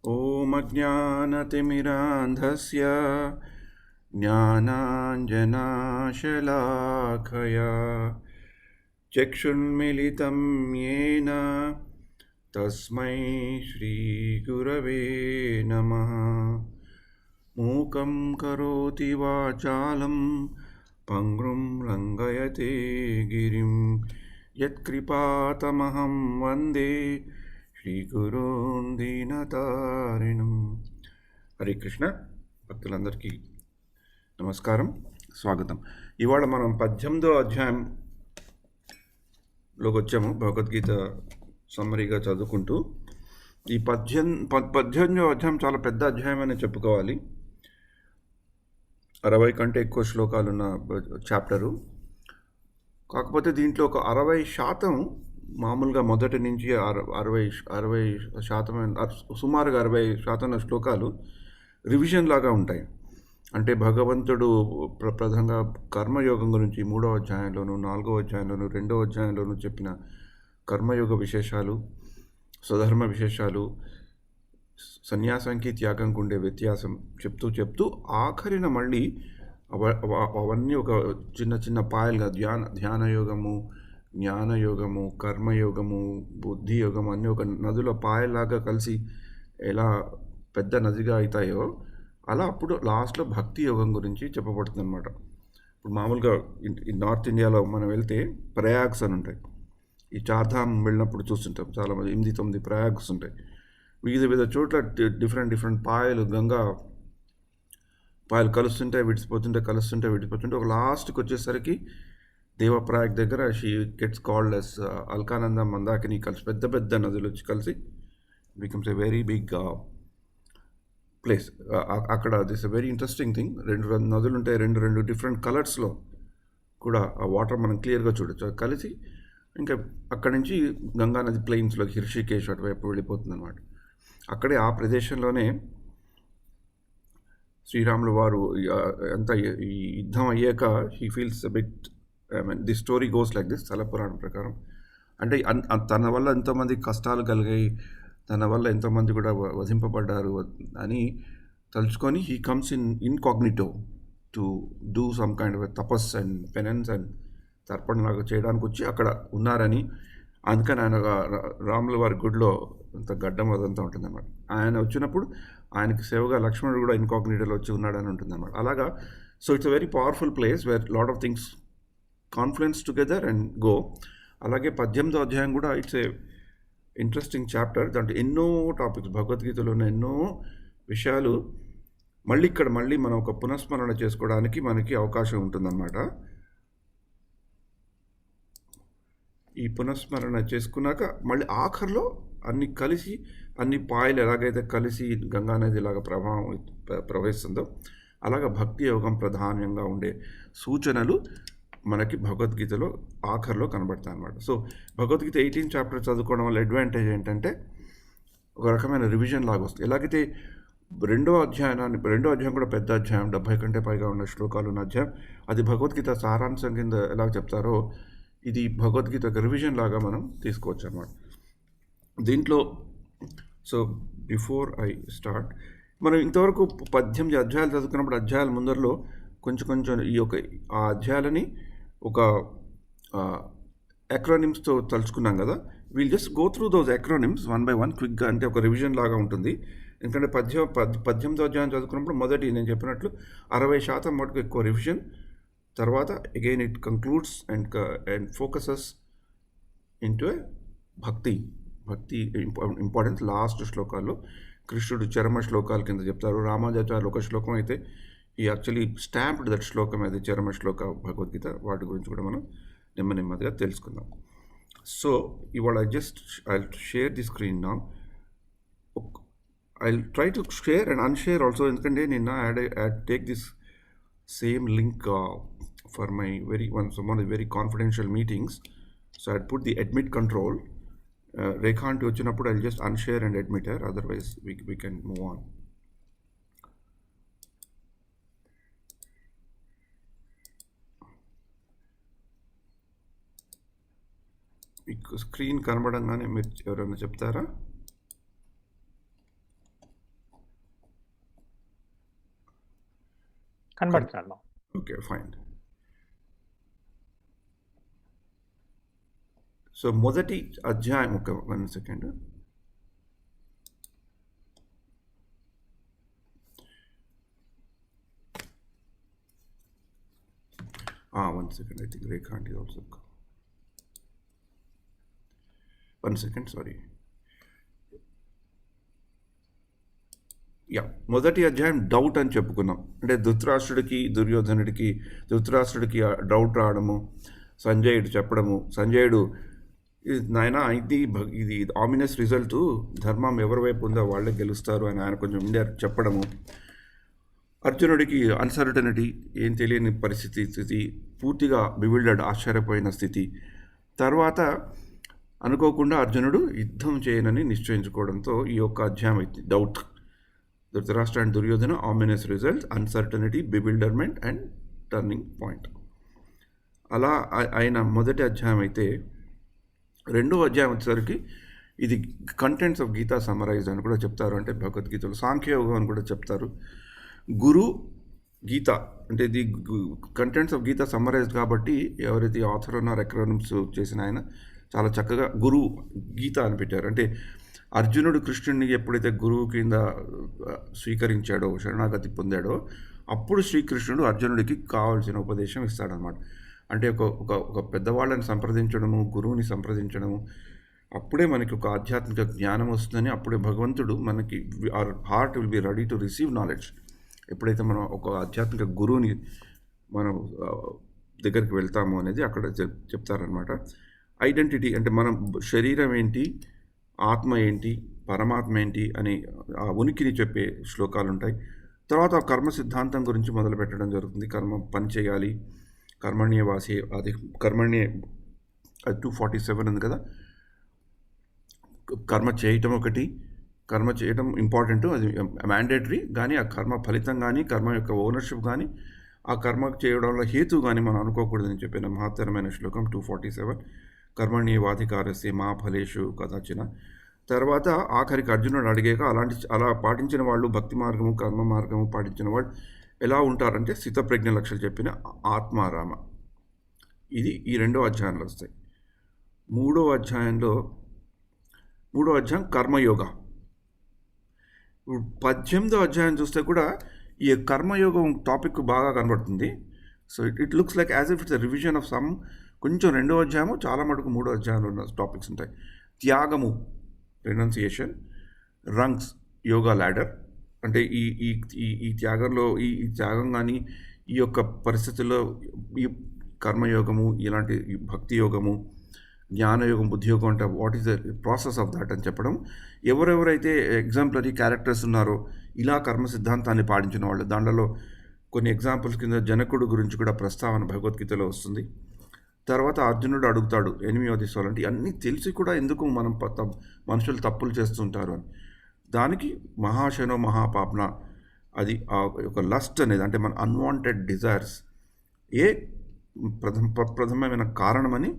ॐ अज्ञानतिमिरान्धस्य ज्ञानाञ्जनाशलाखया चक्षुन्मिलितं येन तस्मै श्रीगुरवे नमः। मूकं करोति वाचालं पङ्गुं लङ्घयते गिरिं यत्कृपातमहं वन्दे శ్రీగురూన్ దీనతారిణం. హరే కృష్ణ భక్తులందరికీ నమస్కారం, స్వాగతం. ఇవాళ మనం 18వ అధ్యాయంలోకి వచ్చాము. భగవద్గీత సమ్మరీగా చదువుకుంటూ ఈ 18వ అధ్యాయం చాలా పెద్ద అధ్యాయం అని చెప్పుకోవాలి. 60 కంటే ఎక్కువ శ్లోకాలున్న చాప్టరు. కాకపోతే దీంట్లో ఒక 60% మామూలుగా మొదటి నుంచి 60% సుమారుగా 60% శ్లోకాలు రివిజన్ లాగా ఉంటాయి. అంటే భగవంతుడు ప్రధానంగా కర్మయోగం గురించి 3వ అధ్యాయంలోను, 4వ అధ్యాయంలోను, 2వ అధ్యాయంలోను చెప్పిన కర్మయోగ విశేషాలు, స్వధర్మ విశేషాలు, సన్యాసానికి త్యాగంకు ఉండే వ్యత్యాసం చెప్తూ ఆఖరిన మళ్ళీ అవన్నీ ఒక చిన్న చిన్న పాయలుగా ధ్యానయోగము, జ్ఞానయోగము, కర్మయోగము, బుద్ధి యోగము అన్నీ ఒక నదుల పాయలాగా కలిసి ఎలా పెద్ద నదిగా అవుతాయో అలా అప్పుడు లాస్ట్లో భక్తి యోగం గురించి చెప్పబడుతుంది అనమాట. ఇప్పుడు మామూలుగా నార్త్ ఇండియాలో మనం వెళ్తే ప్రయాగ్స్ అని ఉంటాయి. ఈ చార్ధామ్ వెళ్ళినప్పుడు చూస్తుంటాం చాలామంది 8-9 ప్రయాగ్స్ ఉంటాయి. వివిధ చోట్ల డిఫరెంట్ పాయలు, గంగా పాయలు కలుస్తుంటాయి, విడిచిపోతుంటే ఒక లాస్ట్కి వచ్చేసరికి దేవప్రయాగ్ దగ్గర she gets called as Alaknanda, Mandakini కలిసి పెద్ద నదులు వచ్చి కలిసి becomes a very big place. అక్కడ this a very interesting thing. 2 నదులు ఉంటాయి, రెండు డిఫరెంట్ కలర్స్లో కూడా ఆ వాటర్ మనం క్లియర్గా చూడొచ్చు. కలిసి ఇంకా అక్కడి నుంచి గంగా నది ప్లెయిన్స్లో హృషికేశ్ అటువైపు వెళ్ళిపోతుంది అనమాట. అక్కడే ఆ ప్రదేశంలోనే శ్రీరాములు వారు అంత ఈ యుద్ధం అయ్యాక he feels a bit, the story goes like this స్థల పురాణం ప్రకారం. అంటే తన వల్ల ఎంతోమంది కష్టాలు కలిగాయి, తన వల్ల ఎంతోమంది కూడా వధింపబడ్డారు అని తలుచుకొని he comes incognito to do some kind of tapas and penance and తర్పణలాగా చేయడానికి వచ్చి అక్కడ ఉన్నారని. అందుకని ఆయన రాముల వారి గుడిలో అంత గడ్డం అదంతా ఉంటుందన్నమాట. ఆయన వచ్చినప్పుడు ఆయనకి సేవగా లక్ష్మణుడు కూడా ఇన్కాగ్నిటోలో వచ్చి ఉన్నాడని ఉంటుందన్నమాట. అలాగా so it's a very powerful place where lot of things confluence together and go. అలాగే 18వ అధ్యాయం కూడా ఇట్స్ ఏ ఇంట్రెస్టింగ్ చాప్టర్. దాంట్లో ఎన్నో టాపిక్స్, భగవద్గీతలో ఉన్న ఎన్నో విషయాలు మళ్ళీ మనం ఒక పునఃస్మరణ చేసుకోవడానికి మనకి అవకాశం ఉంటుందన్నమాట. ఈ పునఃస్మరణ చేసుకున్నాక మళ్ళీ ఆఖరిలో అన్ని కలిసి, అన్ని పాయలు ఎలాగైతే కలిసి గంగానది ఇలాగ ప్రవహిస్తుందో అలాగ భక్తి యోగం ప్రధానంగా ఉండే సూచనలు మనకి భగవద్గీతలో ఆఖరిలో కనబడతాయి అన్నమాట. సో భగవద్గీత 18 చాప్టర్ చదువుకోవడం వల్ల అడ్వాంటేజ్ ఏంటంటే ఒక రకమైన రివిజన్ లాగా వస్తుంది. ఎలాగైతే రెండో అధ్యాయం కూడా పెద్ద అధ్యాయం, 70 కంటే పైగా ఉన్న శ్లోకాలు ఉన్న అధ్యాయం, అది భగవద్గీత సారాంశం కింద ఎలా చెప్తారో ఇది భగవద్గీత రివిజన్ లాగా మనం తీసుకోవచ్చు అన్నమాట. దీంట్లో సో బిఫోర్ ఐ స్టార్ట్, మనం ఇంతవరకు 18 అధ్యాయాలు చదువుకున్నప్పుడు అధ్యాయాల ముందరలో కొంచెం ఈ యొక్క ఆ అధ్యాయాలని ఒక ఎక్రోనిమ్స్తో తలుచుకున్నాం కదా. We'll just go through those acronyms 1 by 1 క్విక్గా, అంటే ఒక రివిజన్ లాగా ఉంటుంది. ఎందుకంటే 18వ అధ్యాయం చదువుకున్నప్పుడు మొదటి నేను చెప్పినట్లు 60% మటుకు ఎక్కువ రివిజన్, తర్వాత again it concludes and focuses into భక్తి ఇంపార్టెన్స్. లాస్ట్ శ్లోకాల్లో కృష్ణుడు చరమ శ్లోకాల కింద చెప్తారు. రామానుజాచార్యులు ఒక శ్లోకం అయితే ఈ యాక్చువల్లీ స్టాంప్డ్ దట్ శ్లోకం, అది చరమ శ్లోక భగవద్గీత. వాటి గురించి కూడా మనం నెమ్మదిగా తెలుసుకుందాం. సో ఇవాళ I'll share the screen now. I'll try to share and unshare also, ఎందుకంటే నిన్న I take this same link for my one of the very confidential meetings. So I'd put the admit control. Rekha anti వచ్చినప్పుడు I'll just unshare and admit her, otherwise we can move on. మీకు screen కనబడంగానే మీరు ఎవరైనా చెప్తారా? కనబడుతున్నాను. Okay, fine. So మొదటి అధ్యాయం, ఒక 1 second. One second, I think Rekhant is also. 1 second, sorry. మొదటి అధ్యాయం డౌట్ అని చెప్పుకున్నాం. అంటే ధృతరాష్ట్రుడికి డౌట్ రావడము, సంజయుడు చెప్పడము, సంజయుడు నాయన ఇది ఆమినస్ రిజల్ట్, ధర్మం ఎవరి వైపు ఉందో వాళ్ళే గెలుస్తారు అని ఆయన కొంచెం చెప్పడము, అర్జునుడికి అన్సర్టనిటీ, ఏం తెలియని స్థితి, పూర్తిగా బివిల్డర్డ్, ఆశ్చర్యపోయిన స్థితి. తర్వాత అనుకోకుండా అర్జునుడు యుద్ధం చేయనని నిశ్చయించుకోవడంతో ఈ యొక్క అధ్యాయం అయితే doubt. Dhritarashtra and Duryodhana, ominous result, uncertainty, bewilderment and turning point. అలా ఆయన మొదటి అధ్యాయం అయితే, రెండవ అధ్యాయం వచ్చేసరికి ఇది కంటెంట్స్ ఆఫ్ గీతా సమరైజ్ అని కూడా చెప్తారు. అంటే భగవద్గీతలో సాంఖ్యయోగం అని కూడా చెప్తారు. గురు గీత అంటే ఇది కంటెంట్స్ ఆఫ్ గీత సమ్మరైజ్డ్ కాబట్టి ఎవరైతే ఆథర్ ఉన్నారో ఎక్రోనిమ్స్ చేసిన ఆయన చాలా చక్కగా గురు గీత అని పెట్టారు. అంటే అర్జునుడు కృష్ణుడిని ఎప్పుడైతే గురువు కింద స్వీకరించాడో, శరణాగతి పొందాడో, అప్పుడు శ్రీకృష్ణుడు అర్జునుడికి కావాల్సిన ఉపదేశం ఇస్తాడనమాట. అంటే ఒక పెద్దవాళ్ళని సంప్రదించడము, గురువుని సంప్రదించడము, అప్పుడే మనకి ఒక ఆధ్యాత్మిక జ్ఞానం వస్తుందని, అప్పుడే భగవంతుడు మనకి our heart will be ready to receive knowledge. ఎప్పుడైతే మనం ఒక ఆధ్యాత్మిక గురువుని మనం దగ్గరికి వెళ్తాము అనేది అక్కడ చెప్తారనమాట. ఐడెంటిటీ అంటే మనం శరీరం ఏంటి, ఆత్మ ఏంటి, పరమాత్మ ఏంటి అని ఆ ఉనికిని చెప్పే శ్లోకాలు ఉంటాయి. తర్వాత కర్మ సిద్ధాంతం గురించి మొదలు పెట్టడం జరుగుతుంది. కర్మ పని చేయాలి, కర్మణ్యవాసి, అది కర్మణ్య 247 ఉంది కదా, కర్మ చేయటం ఒకటి, కర్మ చేయడం ఇంపార్టెంట్, అది మ్యాండేటరీ. కానీ ఆ కర్మ ఫలితం కానీ, కర్మ యొక్క ఓనర్షిప్ కానీ, ఆ కర్మ చేయడంలో హేతు కానీ మనం అనుకోకూడదని చెప్పిన మహత్తరమైన శ్లోకం 247. కర్మణ్యేవాధికారస్య మా ఫలేషు కదాచిన. తర్వాత ఆఖరికి అర్జునుడు అడిగాక అలా పాటించిన వాళ్ళు, భక్తి మార్గము, కర్మ మార్గము పాటించిన వాళ్ళు ఎలా ఉంటారంటే స్థితప్రజ్ఞ లక్షలు చెప్పిన ఆత్మారామ. ఇది ఈ రెండో అధ్యాయంలో వస్తాయి. మూడో అధ్యాయం కర్మయోగ. 18వ అధ్యాయం చూస్తే కూడా ఈ కర్మయోగం టాపిక్ బాగా కనబడుతుంది. So it looks like as if it's revision of some. కొంచెం రెండో అధ్యాయము చాలా మటుకు మూడో అధ్యాయంలో ఉన్న టాపిక్స్ ఉంటాయి. త్యాగము, రెనౌన్సియేషన్. Rings, yoga ladder. అంటే ఈ త్యాగంలో ఈ త్యాగం కానీ, ఈ యొక్క పరిస్థితుల్లో ఈ కర్మయోగము, ఇలాంటి భక్తి యోగము, జ్ఞానయోగం, బుద్ధియోగం అంటే what is the process of that అని చెప్పడం. ఎవరెవరైతే ఎగ్జాంపులరీ క్యారెక్టర్స్ ఉన్నారో ఇలా కర్మ సిద్ధాంతాన్ని పాటించిన వాళ్ళు, దాంట్లో కొన్ని ఎగ్జాంపుల్స్ కింద జనకుడు గురించి కూడా ప్రస్తావన భగవద్గీతలో వస్తుంది. తర్వాత అర్జునుడు అడుగుతాడు ఎనిమిదవ దిశలు, అంటే అన్నీ తెలిసి కూడా ఎందుకు మనుషులు తప్పులు చేస్తుంటారు అని. దానికి మహాశనో మహాపాప్న, అది ఒక లస్ట్ అనేది, అంటే మన అన్వాంటెడ్ డిజైర్స్ ప్రథమమైన కారణమని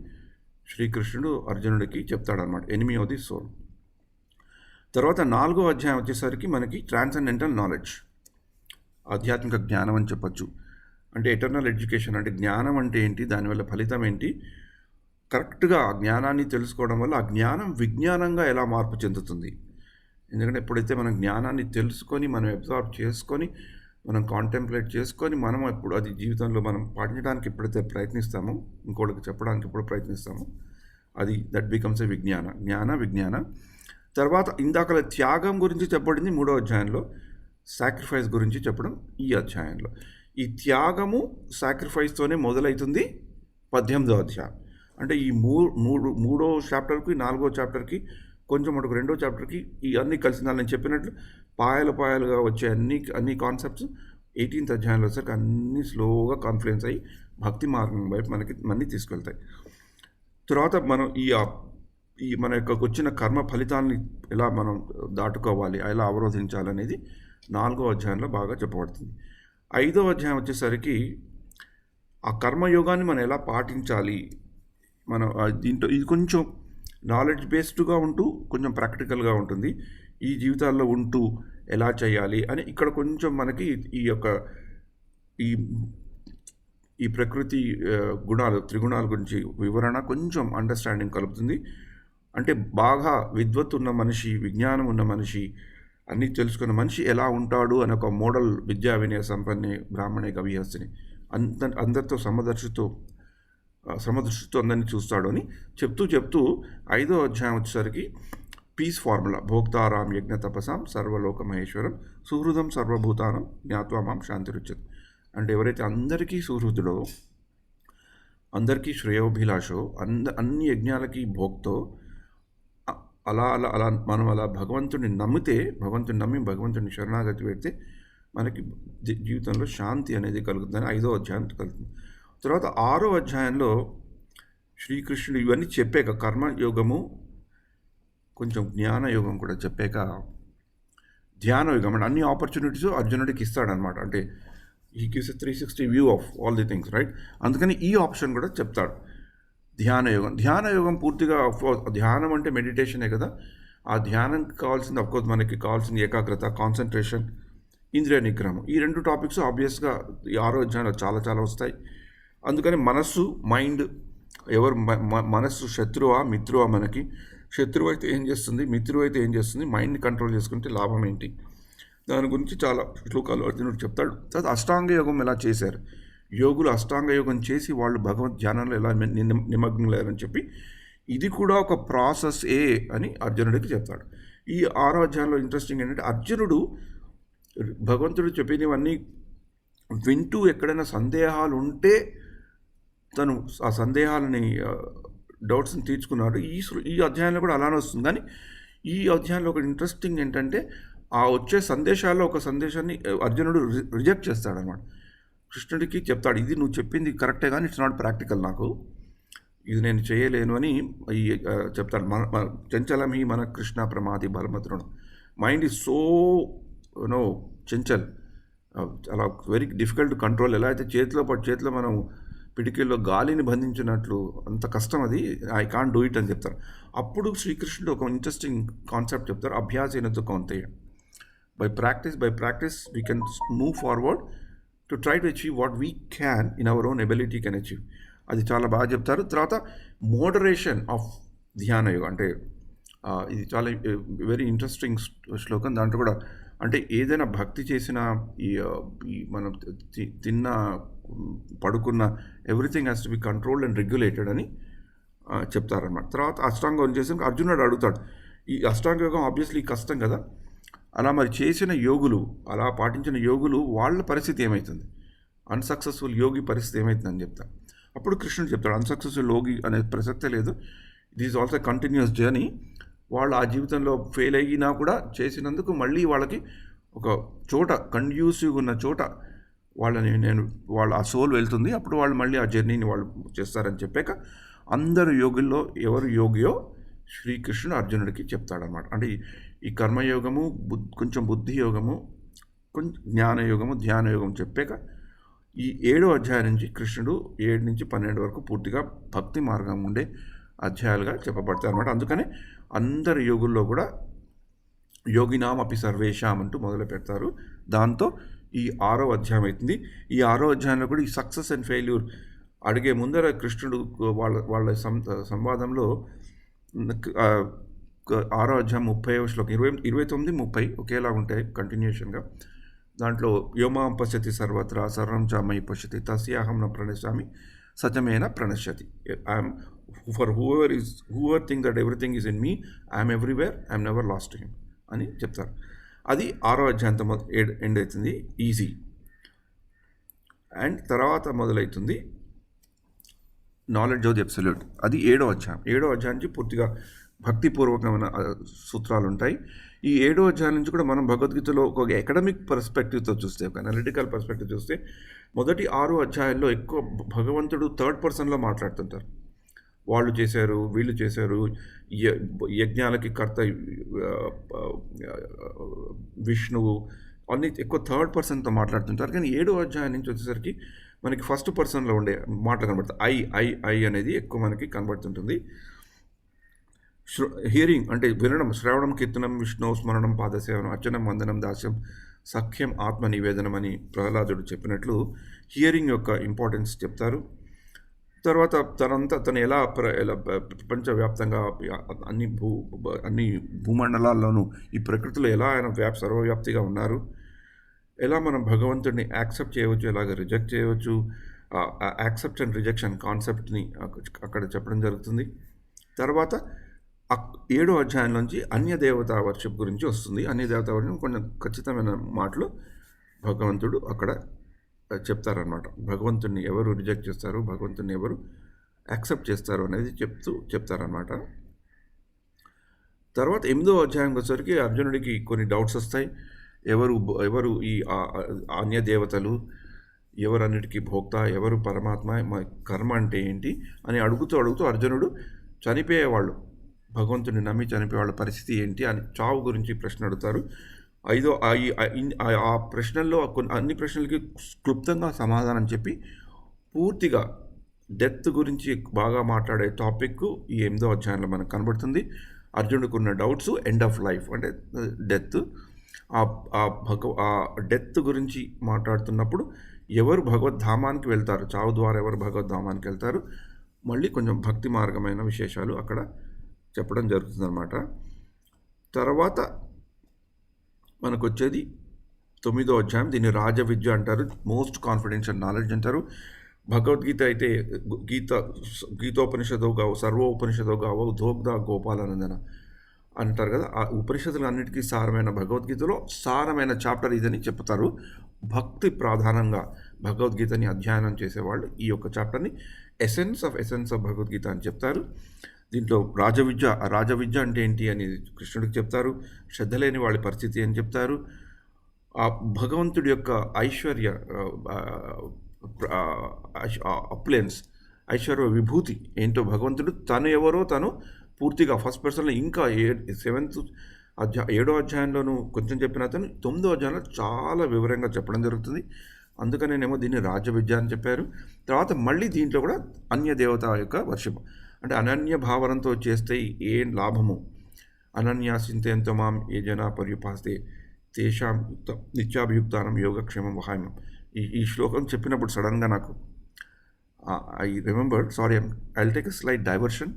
శ్రీకృష్ణుడు అర్జునుడికి చెప్తాడనమాట. 8వ సోల్. తర్వాత 4వ అధ్యాయం వచ్చేసరికి మనకి ట్రాన్సెండెంటల్ నాలెడ్జ్, ఆధ్యాత్మిక జ్ఞానం అని చెప్పచ్చు. అంటే ఎటర్నల్ ఎడ్యుకేషన్, అంటే జ్ఞానం అంటే ఏంటి, దానివల్ల ఫలితం ఏంటి, కరెక్ట్గా ఆ జ్ఞానాన్ని తెలుసుకోవడం వల్ల ఆ జ్ఞానం విజ్ఞానంగా ఎలా మార్పు చెందుతుంది. ఎందుకంటే ఎప్పుడైతే మనం జ్ఞానాన్ని తెలుసుకొని, మనం అబ్జర్వ్ చేసుకొని, మనం కాంటెంప్లేట్ చేసుకొని, మనం ఎప్పుడు అది జీవితంలో మనం పాటించడానికి ఎప్పుడైతే ప్రయత్నిస్తామో, ఇంకోటికి చెప్పడానికి ఎప్పుడు ప్రయత్నిస్తామో, అది దట్ బికమ్స్ ఏ విజ్ఞాన. తర్వాత ఇందాకల త్యాగం గురించి చెప్పబడింది 3వ అధ్యాయంలో, సాక్రిఫైస్ గురించి చెప్పడం ఈ అధ్యాయంలో. ఈ త్యాగము సాక్రిఫైస్తోనే మొదలవుతుంది 18వ అధ్యాయం. అంటే ఈ మూడో చాప్టర్కి 4వ చాప్టర్కి కొంచెం మటుకు 2వ చాప్టర్కి ఈ అన్నీ కలిసిందా నేను చెప్పినట్లు పాయలుగా వచ్చే అన్ని కాన్సెప్ట్స్ 18th అధ్యాయంలో వచ్చేసరికి అన్నీ స్లోగా కాన్ఫ్లుయెన్స్ అయ్యి భక్తి మార్గం వైపు మనకి తీసుకెళ్తాయి. తర్వాత మనం ఈ మన యొక్క వచ్చిన కర్మ ఫలితాన్ని ఎలా మనం దాటుకోవాలి, ఎలా అవరోధించాలనేది 4వ అధ్యాయంలో బాగా చెప్పబడుతుంది. 5వ అధ్యాయం వచ్చేసరికి ఆ కర్మయోగాన్ని మనం ఎలా పాటించాలి, మనం దీంట్లో ఇది కొంచెం నాలెడ్జ్ బేస్డ్గా ఉంటూ కొంచెం ప్రాక్టికల్గా ఉంటుంది. ఈ జీవితాల్లో ఉంటూ ఎలా చేయాలి అని ఇక్కడ కొంచెం మనకి ఈ యొక్క ఈ ఈ ప్రకృతి గుణాలు త్రిగుణాల గురించి వివరణ కొంచెం అండర్స్టాండింగ్ కలుపుతుంది. అంటే బాగా విద్వత్ ఉన్న మనిషి, విజ్ఞానం ఉన్న మనిషి, అన్నీ తెలుసుకున్న మనిషి ఎలా ఉంటాడు అని ఒక మోడల్ విద్యా వినయ సంపన్నే బ్రాహ్మణే కవిహస్తిని అందరితో సమదృష్టితో అందరినీ చూస్తాడు అని చెప్తూ 5వ అధ్యాయం వచ్చేసరికి పీస్ ఫార్ములా భోక్తారాం యజ్ఞ తపసాం సర్వలోక మహేశ్వరం సుహృదం సర్వభూతానం జ్ఞాత్వా మాం శాంతిరుచ్యతే. అంటే ఎవరైతే అందరికీ సుహృదుడో, అందరికీ శ్రేయోభిలాషో, అన్ని యజ్ఞాలకి భోక్తో, అలా మనం అలా భగవంతుడిని నమ్మి భగవంతుడిని శరణాగతి పెడితే మనకి జీవితంలో శాంతి అనేది కలుగుతుందని 5వ అధ్యాయం కలుగుతుంది. తర్వాత 6వ అధ్యాయంలో శ్రీకృష్ణుడు ఇవన్నీ చెప్పాక కర్మయోగము, కొంచెం జ్ఞానయోగం కూడా చెప్పాక ధ్యానయోగం అంటే అన్ని ఆపర్చునిటీస్ అర్జునుడికి ఇస్తాడనమాట. అంటే he gives 360 view of all the things, right? అందుకని ఈ ఆప్షన్ కూడా చెప్తాడు, ధ్యానయోగం పూర్తిగా. ధ్యానం అంటే మెడిటేషనే కదా. ఆ ధ్యానంకి కావాల్సింది అఫ్కోర్స్ మనకి కావాల్సింది ఏకాగ్రత, కాన్సన్ట్రేషన్, ఇంద్రియ నిగ్రహం. ఈ 2 టాపిక్స్ ఆబ్వియస్గా ఈ 6వ అధ్యాయంలో చాలా వస్తాయి. అందుకని మనస్సు, మైండ్, ఎవరు మనస్సు శత్రువా మిత్రువా? మనకి శత్రువు అయితే ఏం చేస్తుంది, మిత్రువు అయితే ఏం చేస్తుంది, మైండ్ని కంట్రోల్ చేసుకుంటే లాభం ఏంటి, దాని గురించి చాలా శ్లోకాలు అర్జునుడు చెప్తాడు. తర్వాత అష్టాంగ యోగం ఎలా చేశారు, యోగులు అష్టాంగ యోగం చేసి వాళ్ళు భగవద్ ధ్యానంలో ఎలా నిమగ్నలేరని చెప్పి ఇది కూడా ఒక ప్రాసెస్ అని అర్జునుడికి చెప్తాడు. ఈ 6వ అధ్యాయంలో ఇంట్రెస్టింగ్ ఏంటంటే అర్జునుడు భగవంతుడు చెప్పినవన్నీ వింటూ ఎక్కడైనా సందేహాలు ఉంటే తను ఆ సందేహాలని డౌట్స్ని తీర్చుకున్నాడు. ఈ అధ్యాయంలో కూడా అలానే వస్తుంది. కానీ ఈ అధ్యాయంలో ఒక ఇంట్రెస్టింగ్ ఏంటంటే ఆ వచ్చే సందేశాల్లో ఒక సందేశాన్ని అర్జునుడు రిజెక్ట్ చేస్తాడనమాట. కృష్ణుడికి చెప్తాడు, ఇది నువ్వు చెప్పింది కరెక్టే కానీ ఇట్స్ నాట్ ప్రాక్టికల్, నాకు ఇది నేను చేయలేను అని చెప్తాడు. చంచలం హి మన కృష్ణ ప్రమాది బలమతృణం. మైండ్ ఈజ్ సో చెంచల్, అలా వెరీ డిఫికల్ట్ టు కంట్రోల్. ఎలా అయితే చేతిలో మనం పిడికిల్లో గాలిని బంధించినట్లు అంత కష్టం అది, ఐ కాంట్ డూ ఇట్ అని చెప్తారు. అప్పుడు శ్రీకృష్ణుడు ఒక ఇంట్రెస్టింగ్ కాన్సెప్ట్ చెప్తారు, అభ్యాసేనతో Kaunteya. By practice we can move forward to try to achieve what we can in our own ability can achieve. అది చాలా బాగా చెప్తారు. తర్వాత మోడరేషన్ ఆఫ్ ధ్యాన యోగం అంటే ఇది చాలా వెరీ ఇంట్రెస్టింగ్ శ్లోకం. దాంట్లో కూడా అంటే ఏదైనా భక్తి చేసిన ఈ మనం తిన్న పడుకున్న everything has to be controlled and regulated అని చెప్తారన్నమాట. తర్వాత అష్టాంగం చేసి అర్జునుడు అడుగుతాడు, ఈ అష్టాంగ యోగం ఆబ్వియస్లీ కష్టం కదా, అలా మరి చేసిన యోగులు, అలా పాటించిన యోగులు వాళ్ళ పరిస్థితి ఏమవుతుంది, అన్సక్సెస్ఫుల్ యోగి పరిస్థితి ఏమవుతుందని చెప్తాను. అప్పుడు కృష్ణుడు చెప్తాడు, అన్సక్సెస్ఫుల్ యోగి అనే ప్రసక్తే లేదు, it is also continuous journey. వాళ్ళు ఆ జీవితంలో ఫెయిల్ అయినా కూడా చేసినందుకు మళ్ళీ వాళ్ళకి ఒక చోట కండ్యూసివ్గా ఉన్న చోట వాళ్ళ ఆ సోల్ వెళ్తుంది. అప్పుడు వాళ్ళు మళ్ళీ ఆ జర్నీని వాళ్ళు చేస్తారని చెప్పాక అందరు యోగుల్లో ఎవరు యోగియో శ్రీకృష్ణుడు అర్జునుడికి చెప్తాడనమాట. అంటే ఈ కర్మయోగము, కొంచెం బుద్ధి యోగము, కొంచెం జ్ఞానయోగము, ధ్యానయోగం చెప్పాక ఈ 7వ అధ్యాయం నుంచి కృష్ణుడు 7 నుంచి 12 వరకు పూర్తిగా భక్తి మార్గం ఉండే అధ్యాయాలుగా చెప్పబడతాయి అనమాట. అందుకనే అందరి యోగుల్లో కూడా యోగినాం అపి సర్వేషాం అంటూ మొదలు పెడతారు. దాంతో ఈ 6వ అధ్యాయం అవుతుంది. ఈ 6వ అధ్యాయంలో కూడా ఈ సక్సెస్ అండ్ ఫెయిల్యూర్ అడిగే ముందర కృష్ణుడు వాళ్ళ సంవాదంలో 6వ అధ్యాయం 30వ శ్లోకం 29, 30 ఒకేలా ఉంటాయి కంటిన్యూషన్గా. దాంట్లో యోమాం పశ్యతి సర్వత్రా సర్వం చ మయి పశ్యతి తస్యాహం న ప్రణశ్యామి సత్యమేన ప్రణశ్యతి. For whoever think that everything is in me, I'm everywhere, I'm never lost to him అని చెప్తారు. అది 6వ అధ్యాయంతో ఎండ్ అవుతుంది, ఈజీ. అండ్ తర్వాత మొదలవుతుంది నాలెడ్జ్ ఆఫ్ ది అబ్సల్యూట్. అది 7వ అధ్యాయం. 7వ అధ్యాయం నుంచి పూర్తిగా భక్తిపూర్వకమైన సూత్రాలు ఉంటాయి. ఈ 7వ అధ్యాయం నుంచి కూడా మనం భగవద్గీతలో ఒక అకాడమిక్ పర్స్పెక్టివ్తో చూస్తే, ఒక అనలిటికల్ పర్స్పెక్టివ్ చూస్తే, మొదటి 6 అధ్యాయాల్లో ఎక్కువ భగవంతుడు థర్డ్ పర్సన్లో మాట్లాడుతుంటారు. వాళ్ళు చేశారు, వీళ్ళు చేశారు, యజ్ఞాలకి కర్త విష్ణువు, అన్ని ఎక్కువ థర్డ్ పర్సన్తో మాట్లాడుతుంటారు. కానీ 7వ అధ్యాయం నుంచి వచ్చేసరికి మనకి ఫస్ట్ పర్సన్లో ఉండే మాటలు కనబడుతుంది. ఐ అనేది ఎక్కువ మనకి కనబడుతుంటుంది. హియరింగ్ అంటే వినడం, శ్రవణం, కీర్తనం, విష్ణు స్మరణం, పాదసేవనం, అర్చనం, వందనం, దాస్యం, సఖ్యం, ఆత్మ నివేదనం అని ప్రహ్లాదుడు చెప్పినట్లు హియరింగ్ యొక్క ఇంపార్టెన్స్ చెప్తారు. తర్వాత తను ఎలా ప్రపంచవ్యాప్తంగా అన్ని భూమండలాల్లోనూ ఈ ప్రకృతిలో ఎలా ఆయన సర్వవ్యాప్తిగా ఉన్నారు, ఎలా మనం భగవంతుడిని యాక్సెప్ట్ చేయవచ్చు, ఎలాగ రిజెక్ట్ చేయవచ్చు, యాక్సెప్ట్ అండ్ రిజెక్షన్ కాన్సెప్ట్ని అక్కడ చెప్పడం జరుగుతుంది. తర్వాత 7వ అధ్యాయంలోంచి అన్యదేవతా వర్షిప్ గురించి వస్తుంది. అన్యదేవతా వర్షిప్ కొంచెం ఖచ్చితమైన మాటలు భగవంతుడు అక్కడ చెప్తారనమాట. భగవంతుడిని ఎవరు రిజెక్ట్ చేస్తారు, భగవంతుడిని ఎవరు యాక్సెప్ట్ చేస్తారు అనేది చెప్తారనమాట. తర్వాత 8వ అధ్యాయంకి వచ్చేసరికి అర్జునుడికి కొన్ని డౌట్స్ వస్తాయి. ఎవరు ఈ అన్య దేవతలు, ఎవరన్నిటికీ భోక్త, ఎవరు పరమాత్మ, కర్మ అంటే ఏంటి అని అడుగుతూ అర్జునుడు చనిపోయేవాళ్ళు, భగవంతుడిని నమ్మి చనిపోయేవాళ్ళ పరిస్థితి ఏంటి అని చావు గురించి ప్రశ్న అడుగుతారు. ఆ ప్రశ్నల్లో అన్ని ప్రశ్నలకి క్లుప్తంగా సమాధానం చెప్పి పూర్తిగా డెత్ గురించి బాగా మాట్లాడే టాపిక్ ఈ 8వ అధ్యాయంలో మనకు కనబడుతుంది. అర్జునుడికి ఉన్న డౌట్స్ ఎండ్ ఆఫ్ లైఫ్ అంటే డెత్, ఆ డెత్ గురించి మాట్లాడుతున్నప్పుడు ఎవరు భగవద్ధామానికి వెళ్తారు, చావు ద్వారా ఎవరు భగవద్ధామానికి వెళ్తారు, మళ్ళీ కొంచెం భక్తి మార్గమైన విశేషాలు అక్కడ చెప్పడం జరుగుతుందన్నమాట. తర్వాత మనకు వచ్చేది 9వ అధ్యాయం. దీన్ని రాజవిద్య అంటారు, మోస్ట్ కాన్ఫిడెన్షియల్ నాలెడ్జ్ అంటారు. భగవద్గీత అయితే గీతోపనిషదో గావు, సర్వోపనిషదో గావు, ధోగ్ధ గోపాలనందన అంటారు కదా. ఆ ఉపనిషత్తులు అన్నిటికీ సారమైన భగవద్గీతలో సారమైన చాప్టర్ ఇదని చెప్తారు. భక్తి ప్రధానంగా భగవద్గీతని అధ్యయనం చేసేవాళ్ళు ఈ యొక్క చాప్టర్ని ఎసెన్స్ ఆఫ్ భగవద్గీత అని చెప్తారు. దీంట్లో రాజవిద్య అంటే ఏంటి అని కృష్ణుడికి చెప్తారు. శ్రద్ధ లేని వాళ్ళ పరిస్థితి అని చెప్తారు. ఆ భగవంతుడి యొక్క ఐశ్వర్య అప్లెన్స్, ఐశ్వర్య విభూతి ఏంటో, భగవంతుడు తను ఎవరో తను పూర్తిగా ఫస్ట్ పర్సన్లో ఇంకా 7వ అధ్యాయంలోనూ కొంచెం చెప్పిన అతను 9వ అధ్యాయంలో చాలా వివరంగా చెప్పడం జరుగుతుంది. అందుకనేనేమో దీన్ని రాజవిద్య అని చెప్పారు. తర్వాత మళ్ళీ దీంట్లో కూడా అన్య దేవత యొక్క వర్షిప్ అంటే అనన్య భావనంతో చేస్తే ఏం లాభము, అనన్యాసింతేంతో మాం ఏ జనా పర్యుపాస్తే తేషాం నిత్యాభియుక్తానం యోగక్షేమం వహాయమం. ఈ శ్లోకం చెప్పినప్పుడు సడన్గా నాకు I remembered, sorry I take a slight diversion.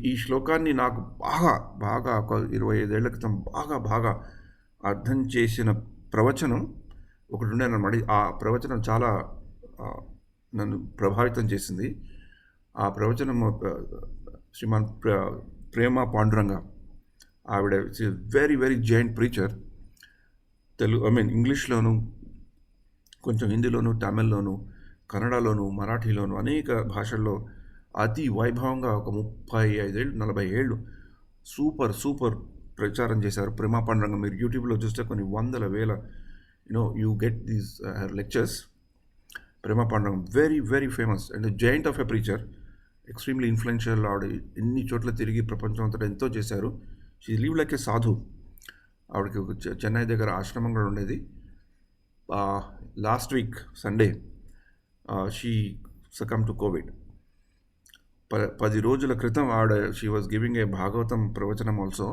ఈ శ్లోకాన్ని నాకు బాగా ఒక 25 ఏళ్ల క్రితం బాగా అర్థం చేసిన ప్రవచనం ఒకటి ఉండేనమాట. ఆ ప్రవచనం చాలా నన్ను ప్రభావితం చేసింది. ఆ ప్రవచనం శ్రీమాన్ ప్రేమ పాండురంగ, ఆవిడ వెరీ జైంట్ ప్రీచర్. ఇంగ్లీష్లోను, కొంచెం హిందీలోను, తమిళ్లోను, కన్నడలోను, మరాఠీలోను అనేక భాషల్లో అతి వైభవంగా ఒక 35 ఏళ్ళు 40 ఏళ్ళు సూపర్ ప్రచారం చేశారు ప్రేమ పాండురంగ. మీరు యూట్యూబ్లో చూస్తే కొన్ని వందల వేల you get these lectures. Prema Panduranga very famous and giant of a preacher, extremely influential. ఆవిడ ఎన్ని చోట్ల తిరిగి ప్రపంచం అంతటా ఎంతో చేశారు. షీ లివ్ లైక్ ఏ సాధు. ఆవిడకి ఒక చెన్నై దగ్గర ఆశ్రమం కూడా ఉండేది. Last week Sunday she succumb to Covid. 10 రోజుల క్రితం ఆవిడ she was giving a Bhagavatam ప్రవచనం ఆల్సో.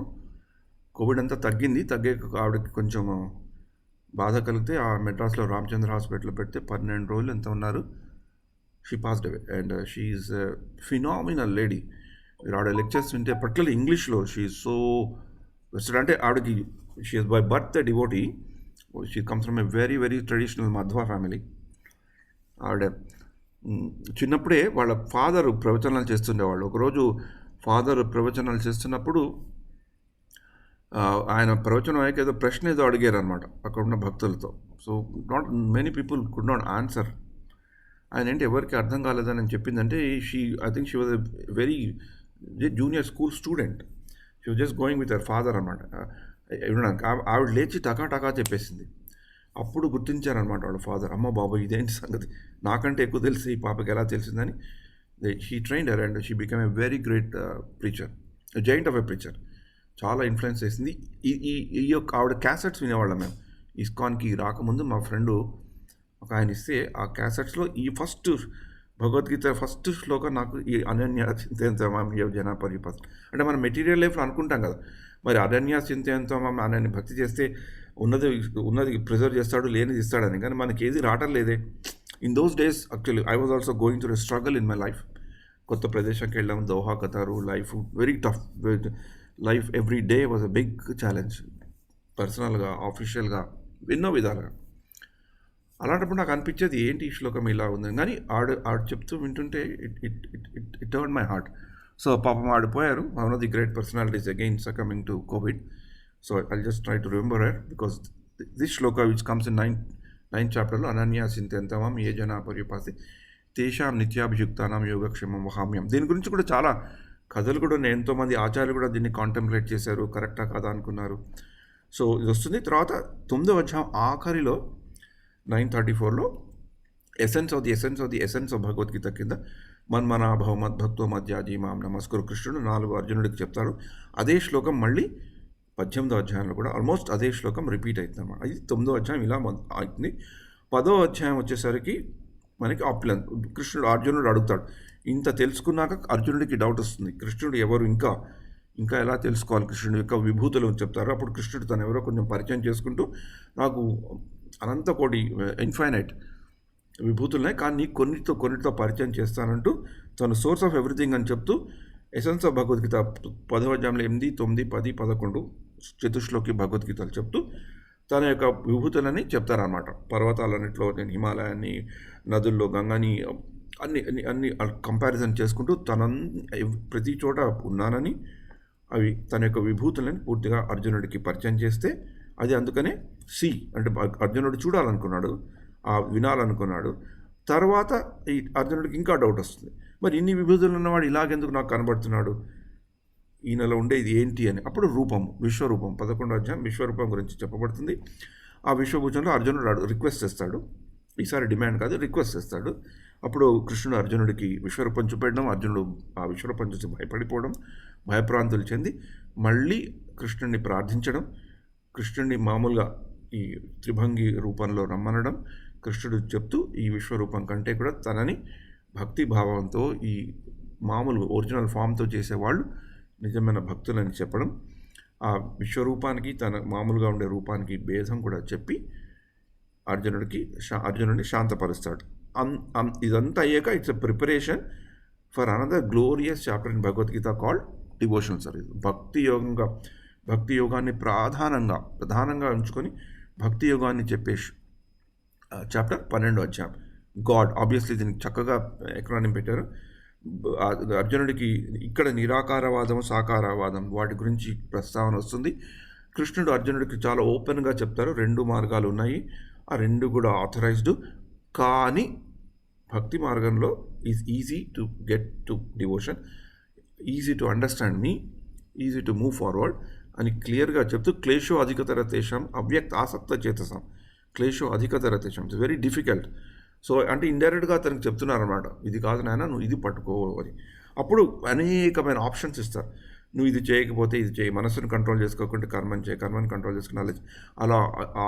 కోవిడ్ అంతా తగ్గాక ఆవిడకి కొంచెం బాధ కలిగితే ఆ మెడ్రాస్లో రామచంద్ర హాస్పిటల్లో పెడితే 12 రోజులు ఎంత ఉన్నారు, she passed away. And she is phenomenal lady. మీరు ఆవిడ లెక్చర్స్ వింటే పర్టికులర్లీ ఇంగ్లీష్లో షీ ఈజ్ సో వెస్టర్న్. అంటే ఆవిడకి she is by birth a devotee. She comes from a very traditional Madhva family. ఆవిడ చిన్నప్పుడే వాళ్ళ ఫాదర్ ప్రవచనాలు చేస్తుండేవాళ్ళు. ఒకరోజు ఫాదర్ ప్రవచనాలు చేస్తున్నప్పుడు ఆయన ప్రవచనం అయ్యాక ఏదో ప్రశ్న ఏదో అడిగారు అనమాట అక్కడ ఉన్న భక్తులతో. So not many people could not answer. ఆయన ఏంటి ఎవరికి అర్థం కాలేదని చెప్పిందంటే I think she was a very junior school student. She was just going with her father అనమాట. ఆవిడ లేచి టకా చెప్పేసింది. అప్పుడు గుర్తించారనమాట వాళ్ళ ఫాదర్, అమ్మ బాబు ఇదేంటి సంగతి, నాకంటే ఎక్కువ తెలిసి ఈ పాపకి ఎలా తెలిసిందని. She trained her and she become a very great preacher, giant of a preacher. చాలా ఇన్ఫ్లుయెన్స్ చేసింది. ఈ యొక్క ఆవిడ క్యాసెట్స్ వినేవాళ్ళం మేము. ఇస్కాన్కి రాకముందు మా ఫ్రెండు ఒక ఆయన ఇస్తే ఆ క్యాసెట్స్లో ఈ భగవద్గీత ఫస్ట్ శ్లోకం నాకు ఈ అనన్య చింతయంతమాం జన పరిపత్ అంటే మనం మెటీరియల్ లైఫ్లో అనుకుంటాం కదా, మరి అనన్య చింతయంతమాం అనని భక్తి చేస్తే ఉన్నది ప్రిజర్వ్ చేస్తాడు, లేనిది ఇస్తాడని. కానీ మనకి ఏది రావటం లేదే. In those days actually I was also going through a struggle in my life. కొత్త ప్రదేశానికి వెళ్ళాం, Doha Qatar, life very tough. Life every day was a big challenge, పర్సనల్గా, ఆఫీషియల్గా, ఎన్నో విధాలుగా. అలాంటప్పుడు నాకు అనిపించేది ఏంటి ఈ శ్లోకం ఇలా ఉంది. కానీ ఆడు చెప్తూ వింటుంటే it turn my heart. So పాపం ఆడిపోయారు, one of the great personalities again succumbing to COVID. So I'll just try to remember it because this shloka which comes in 9th చాప్టర్లో అనన్య చింతయంతమాం ఏ జనా పర్యుపాసి తేషాం నిత్యాభియుక్తానాం యోగక్షేమం వహామ్యం. దీని గురించి కూడా చాలా కథలు కూడా ఉన్నాయి, ఎంతోమంది ఆచార్యులు కూడా దీన్ని కాంటెంప్లేట్ చేశారు, కరెక్టా కాదా అనుకున్నారు. సో ఇది వస్తుంది. తర్వాత 9వ అధ్యాయం ఆఖరిలో 934లో essence of the essence of Bhagavad Gita కింద మన్మనాభవ మద్భక్తో మధ్యాజీ మాం నమస్కరు కృష్ణుడు 4 అర్జునుడికి చెప్తారు. అదే శ్లోకం మళ్ళీ 18వ అధ్యాయంలో కూడా ఆల్మోస్ట్ అదే శ్లోకం రిపీట్ అవుతుంది అన్నమాట. ఇది 9వ అధ్యాయం ఇలా అవుతుంది. 10వ అధ్యాయం వచ్చేసరికి మనకి ఆప్లన్ అర్జునుడు అడుగుతాడు. ఇంత తెలుసుకున్నాక అర్జునుడికి డౌట్ వస్తుంది, కృష్ణుడు ఎవరు, ఇంకా ఎలా తెలుసుకోవాలి, కృష్ణుడి యొక్క విభూతులు చెప్తారు. అప్పుడు కృష్ణుడు తను ఎవరో కొంచెం పరిచయం చేసుకుంటూ, నాకు అనంత కోటి ఇన్ఫైనైట్ విభూతులున్నాయి, కానీ నీకు కొన్నిటితో పరిచయం చేస్తానంటూ తను సోర్స్ ఆఫ్ ఎవ్రీథింగ్ అని చెప్తూ ఎసెన్స్ ఆఫ్ భగవద్గీత 10వ అధ్యాయంలో 8, 9, 10, 11 చతుశ్లోకి భగవద్గీతలు చెప్తూ తన యొక్క విభూతులని చెప్తారన్నమాట. పర్వతాలన్నింటిలో నేను హిమాలయాన్ని, నదుల్లో గంగాని అన్ని కంపారిజన్ చేసుకుంటూ ప్రతి చోట ఉన్నానని, అవి తన యొక్క విభూతులని పూర్తిగా అర్జునుడికి పరిచయం చేస్తే, అది అందుకనే అంటే అర్జునుడు చూడాలనుకున్నాడు, వినాలనుకున్నాడు. తర్వాత ఈ అర్జునుడికి ఇంకా డౌట్ వస్తుంది, మరి ఇన్ని విభూతులు ఉన్నవాడు ఇలాగెందుకు నాకు కనబడుతున్నాడు, ఈయనలో ఉండేది ఏంటి అని. అప్పుడు విశ్వరూపం 11వ అధ్యాయం విశ్వరూపం గురించి చెప్పబడుతుంది. ఆ విశ్వభూషణలో అర్జునుడు రిక్వెస్ట్ చేస్తాడు, ఈసారి డిమాండ్ కాదు, రిక్వెస్ట్ చేస్తాడు. అప్పుడు కృష్ణుడు అర్జునుడికి విశ్వరూపం చూపెట్టడం, అర్జునుడు ఆ విశ్వరూపం చూసి భయపడిపోవడం, భయప్రాంతులు చెంది మళ్ళీ కృష్ణుడిని ప్రార్థించడం, కృష్ణుడిని మామూలుగా ఈ త్రిభంగి రూపంలో రమ్మనడం, కృష్ణుడు చెప్తూ ఈ విశ్వరూపం కంటే కూడా తనని భక్తి భావంతో ఈ మామూలు ఒరిజినల్ ఫామ్తో చేసేవాళ్ళు నిజమైన భక్తులని చెప్పడం, ఆ విశ్వరూపానికి తన మామూలుగా ఉండే రూపానికి భేదం కూడా చెప్పి అర్జునుడిని శాంతపరుస్తాడు. ఇదంతా అయ్యాక it's a preparation for another glorious chapter in Bhagavad Gita called devotional service. భక్తి యోగాన్ని ప్రధానంగా ఉంచుకొని భక్తి యోగాన్ని చెప్పే చాప్టర్ 12వ అధ్యాయం. గాడ్ ఆబ్వియస్లీ దీనికి చక్కగా ఎక్రానిం పెట్టారు. అర్జునుడికి ఇక్కడ నిరాకారవాదం, సాకారవాదం వాటి గురించి ప్రస్తావన వస్తుంది. కృష్ణుడు అర్జునుడికి చాలా ఓపెన్గా చెప్తారు, 2 మార్గాలు ఉన్నాయి, ఆ 2 కూడా ఆథరైజ్డ్. కానీ భక్తి మార్గంలో is easy to get to devotion, easy to understand me, easy to move forward అని క్లియర్గా చెప్తూ, క్లేశో అధికతర తేషాం అవ్యక్త ఆసక్త చేతసాం, క్లేశో అధికతర తేషాం, ఇట్స్ వెరీ డిఫికల్ట్. సో అంటే ఇండైరెక్ట్గా అతనికి చెప్తున్నారన్నమాట, ఇది కాదు నాయన, నువ్వు ఇది పట్టుకో అని. అప్పుడు అనేకమైన ఆప్షన్స్ ఇస్తారు, నువ్వు ఇది చేయకపోతే ఇది చేయి, మనసును కంట్రోల్ చేసుకోకుండా కర్మని చేయి, కర్మని కంట్రోల్ చేసుకుని నాలెడ్జ్, అలా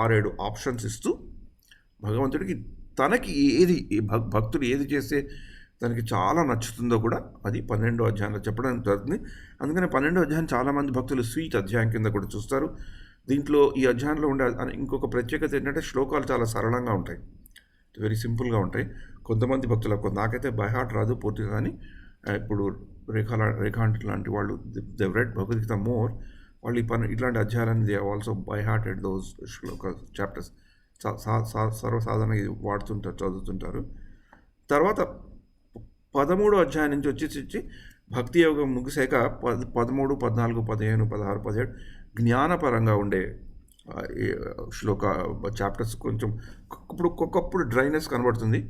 6-7 ఆప్షన్స్ ఇస్తూ భగవంతుడికి తనకి ఏది భక్తుడు ఏది చేస్తే తనకి చాలా నచ్చుతుందో కూడా అది 12వ అధ్యాయంలో చెప్పడం జరుగుతుంది. అందుకని 12వ అధ్యాయం చాలామంది భక్తులు స్వీట్ అధ్యాయం కింద కూడా చూస్తారు. దీంట్లో ఈ అధ్యాయంలో ఉండే ఇంకొక ప్రత్యేకత ఏంటంటే శ్లోకాలు చాలా సరళంగా ఉంటాయి, వెరీ సింపుల్గా ఉంటాయి. కొంతమంది భక్తులకు, నాకైతే బై హార్ట్ రాదు పూర్తిగా, కానీ ఇప్పుడు రేఖాంటి లాంటి వాళ్ళు దే రెడ్ భగవద్గీత మోర్, వాళ్ళు ఇట్లాంటి అధ్యాయాలని they also by hearted those shloka chapters, సర్వసాధారణంగా ఇది చదువుతుంటారు. తర్వాత 13వ అధ్యాయం నుంచి వచ్చి భక్తి యోగం ముగిసాక 13, 14, 15, 16, 17 జ్ఞానపరంగా ఉండే శ్లోక చాప్టర్స్ కొంచెం ఒక్కొక్కప్పుడు డ్రైనెస్ కనబడుతుంది.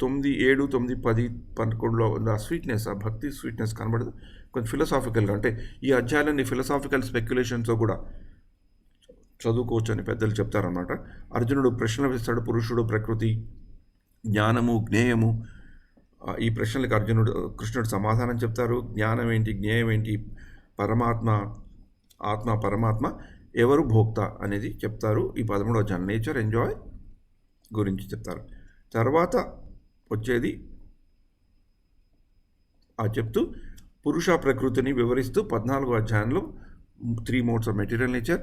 9, 7, 9, 10, 11లో ఆ స్వీట్నెస్, ఆ భక్తి స్వీట్నెస్ కనబడదు. కొంచెం ఫిలసాఫికల్గా, అంటే ఈ అధ్యాయాలన్నీ ఫిలసాఫికల్ స్పెక్యులేషన్స్తో కూడా చదువుకోవచ్చు అని పెద్దలు చెప్తారన్నమాట. అర్జునుడు ప్రశ్నలు వేస్తాడు, పురుషుడు, ప్రకృతి, జ్ఞానము, జ్ఞేయము, ఈ ప్రశ్నలకు కృష్ణుడు సమాధానం చెప్తారు. జ్ఞానం ఏంటి, జ్ఞేయం ఏంటి, ఆత్మ పరమాత్మ ఎవరు భోక్త అనేది చెప్తారు. ఈ 13వ అధ్యాయం నేచర్, ఎంజాయ్ గురించి చెప్తారు. తర్వాత వచ్చేది చెప్తూ పురుష ప్రకృతిని వివరిస్తూ 14వ అధ్యాయంలో 3 మోడ్స్ ఆఫ్ మెటీరియల్ నేచర్,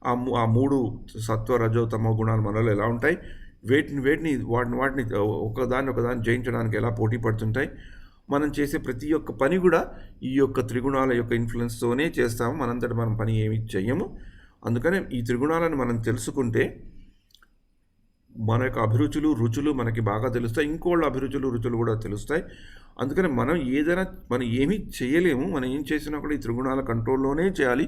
ఆ 3 సత్వ రజో తమో గుణాలు మనలో ఎలా ఉంటాయి, వాటిని ఒకదాన్ని జయించడానికి ఎలా పోటీ పడుతుంటాయి, మనం చేసే ప్రతి ఒక్క పని కూడా ఈ యొక్క త్రిగుణాల యొక్క ఇన్ఫ్లుయెన్స్తోనే చేస్తాము, మనంతట మనం పని ఏమి చెయ్యము. అందుకనే ఈ త్రిగుణాలను మనం తెలుసుకుంటే మన యొక్క అభిరుచులు రుచులు మనకి బాగా తెలుస్తాయి, ఇంకోళ్ళ అభిరుచులు రుచులు కూడా తెలుస్తాయి. అందుకని మనం ఏమీ చేయలేము, మనం ఏం చేసినా కూడా ఈ త్రిగుణాల కంట్రోల్లోనే చేయాలి,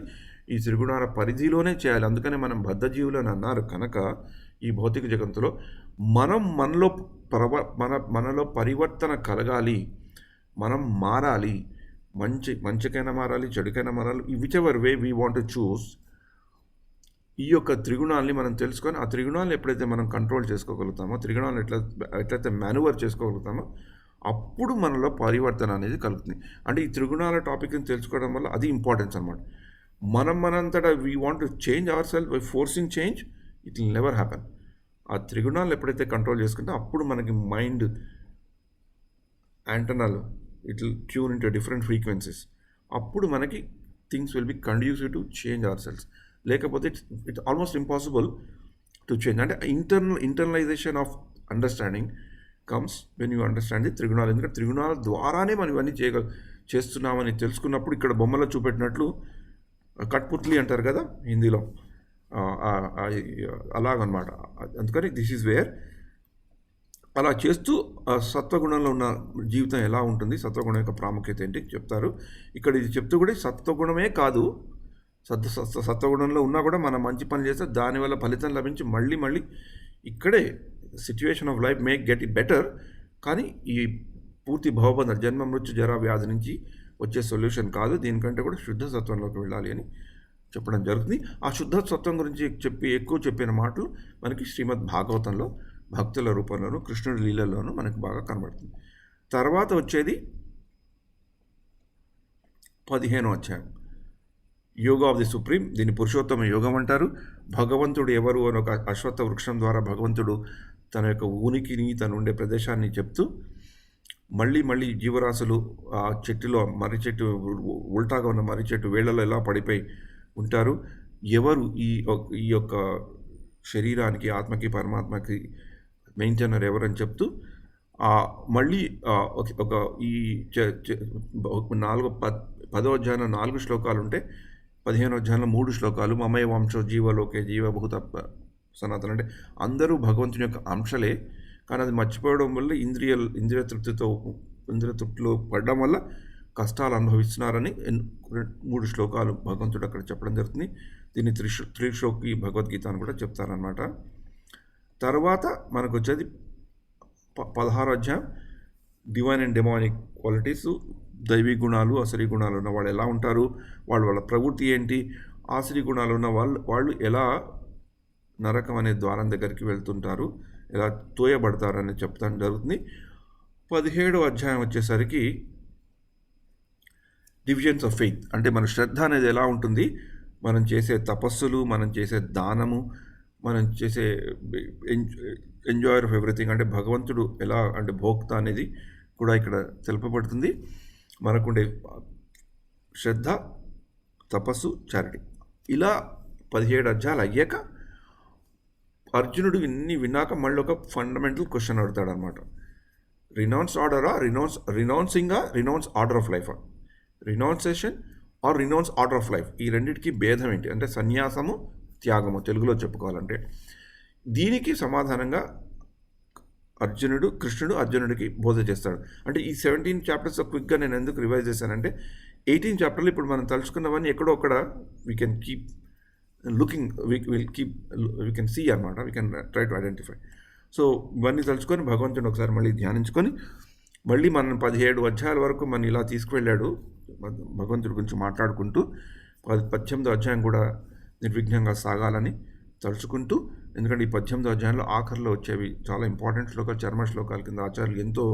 ఈ త్రిగుణాల పరిధిలోనే చేయాలి. అందుకనే మనం బద్ధజీవులు అని అన్నారు కనుక ఈ భౌతిక జగత్తులో మనలో పరివర్తన కలగాలి, మనం మారాలి, మంచికైనా మారాలి, చెడుకైనా మారాలి. Which ever way we want to choose, ఈ యొక్క త్రిగుణాలని మనం తెలుసుకొని ఆ త్రిగుణాలను ఎప్పుడైతే మనం కంట్రోల్ చేసుకోగలుగుతామో, త్రిగుణాలను ఎట్లయితే మాన్యువర్ చేసుకోగలుగుతామో అప్పుడు మనలో పరివర్తన అనేది కలుగుతుంది. అంటే ఈ త్రిగుణాల టాపిక్ని తెలుసుకోవడం వల్ల అది ఇంపార్టెన్స్ అనమాట. మనంతటా we want to change our self by forcing change, it will never happen. ఆ త్రిగుణాలు ఎప్పుడైతే కంట్రోల్ చేసుకుంటే అప్పుడు మనకి మైండ్ యాంటనాలు it will tune in to different frequencies. అప్పుడు మనకి things will be conducive to change our selves. లేకపోతే it's almost impossible to change. అంటే internalization of understanding comes when you understand the త్రిగుణాలు. ఎందుకంటే త్రిగుణాల ద్వారానే మనం ఇవన్నీ చేస్తున్నామని తెలుసుకున్నప్పుడు, ఇక్కడ బొమ్మలో చూపెట్టినట్లు కట్పుత్లి అంటారు కదా హిందీలో, అలాగనమాట. అందుకని దిస్ ఈజ్ వేర్ అలా చేస్తూ సత్వగుణంలో ఉన్న జీవితం ఎలా ఉంటుంది, సత్వగుణం యొక్క ప్రాముఖ్యత ఏంటి చెప్తారు. ఇక్కడ ఇది చెప్తూ కూడా సత్వగుణమే కాదు, సత్వగుణంలో ఉన్నా కూడా మనం మంచి పని చేస్తే దానివల్ల ఫలితం లభించి మళ్ళీ ఇక్కడే situation of life may get it better. కానీ ఈ పూర్తి భవబంధ జన్మ మృత్యు జరా వ్యాధి నుంచి వచ్చే సొల్యూషన్ కాదు, దీనికంటే కూడా శుద్ధ సత్వంలోకి వెళ్ళాలి అని చెప్పడం జరుగుతుంది. ఆ శుద్ధ సత్వం గురించి ఎక్కువ చెప్పిన మాటలు మనకి శ్రీమద్ భాగవతంలో భక్తుల రూపంలోనూ కృష్ణుడి లీలల్లోనూ మనకు బాగా కనబడుతుంది. తర్వాత వచ్చేది 15వ అధ్యాయం, యోగా ఆఫ్ ది సుప్రీం. దీన్ని పురుషోత్తమ యోగం అంటారు. భగవంతుడు ఎవరు అని ఒక అశ్వత్థ వృక్షం ద్వారా భగవంతుడు తన యొక్క ఉనికిని, తను ఉండే ప్రదేశాన్ని చెప్తూ మళ్ళీ జీవరాశులు ఆ చెట్టులో మర్రి చెట్టు ఉల్టాగా ఉన్న మర్రి చెట్టు వేళ్లలో ఎలా పడిపోయి ఉంటారు, ఎవరు ఈ యొక్క శరీరానికి, ఆత్మకి, పరమాత్మకి మెయింటైనర్ ఎవరని చెప్తూ మళ్ళీ ఒక ఈ 10వ అధ్యాయంలో 4 శ్లోకాలు ఉంటే 15వ అధ్యాయంలో 3 శ్లోకాలు. మమయ వంశో జీవలోకే జీవభూత సనాతన, అంటే అందరూ భగవంతుని యొక్క అంశలే, కానీ అది మర్చిపోవడం వల్ల ఇంద్రియ తృప్తిలో పడడం వల్ల కష్టాలు అనుభవిస్తున్నారని 3 శ్లోకాలు భగవంతుడు అక్కడ చెప్పడం జరుగుతుంది. దీన్ని త్రిశ్లోకి భగవద్గీత అని కూడా చెప్తారనమాట. తర్వాత మనకు వచ్చేది 16వ అధ్యాయం, డివైన్ అండ్ డెమానిక్ క్వాలిటీస్, దైవీ గుణాలు, అసరీ గుణాలు ఉన్న వాళ్ళు ఎలా ఉంటారు, వాళ్ళ ప్రవృత్తి ఏంటి, ఆసరీ గుణాలు ఉన్న వాళ్ళు ఎలా నరకం అనే ద్వారం దగ్గరికి వెళ్తుంటారు, ఎలా తోయబడతారని చెప్తాను జరుగుతుంది. 17వ అధ్యాయం వచ్చేసరికి డివిజన్స్ ఆఫ్ ఫెయిత్, అంటే మన శ్రద్ధ అనేది ఎలా ఉంటుంది, మనం చేసే తపస్సులు, మనం చేసే దానము, మనం చేసే ఎంజాయర్ ఆఫ్ ఎవ్రీథింగ్, అంటే భగవంతుడు ఎలా అంటే భోక్త అనేది కూడా ఇక్కడ తెలుపబడుతుంది. మనకుండే శ్రద్ధ, తపస్సు, చారిటీ, ఇలా 17 అధ్యాయాలు అయ్యాక అర్జునుడు ఇన్ని విన్నాక మళ్ళీ ఒక ఫండమెంటల్ క్వశ్చన్ అడుగుతాడు అనమాట. రినౌన్స్ ఆర్డరా, renounce order of life, renunciation or renounce order of life, ఈ రెండింటికి భేదం ఏంటి, అంటే సన్యాసము, త్యాగము తెలుగులో చెప్పుకోవాలంటే. దీనికి సమాధానంగా కృష్ణుడు అర్జునుడికి బోధ చేస్తాడు. అంటే ఈ 17 చాప్టర్స్ క్విక్గా నేను ఎందుకు రివైజ్ చేశానంటే 18 చాప్టర్లు ఇప్పుడు మనం తలుచుకున్నవన్నీ ఎక్కడో అక్కడ we can keep looking, we can see అనమాట, we can try to identify. So ఇవన్నీ తలుచుకొని భగవంతుని ఒకసారి మళ్ళీ ధ్యానించుకొని మళ్ళీ మనం 17 అధ్యాయాల వరకు మనం ఇలా తీసుకువెళ్ళాడు భగవంతుడి గురించి మాట్లాడుకుంటూ. 18వ అధ్యాయం కూడా నిర్విఘ్నంగా సాగాలని తలుచుకుంటూ, ఎందుకంటే ఈ 18వ అధ్యాయంలో ఆఖరిలో వచ్చేవి చాలా ఇంపార్టెంట్ శ్లోకాలు, చర్మ శ్లోకాల కింద ఆచార్యులు ఎంతో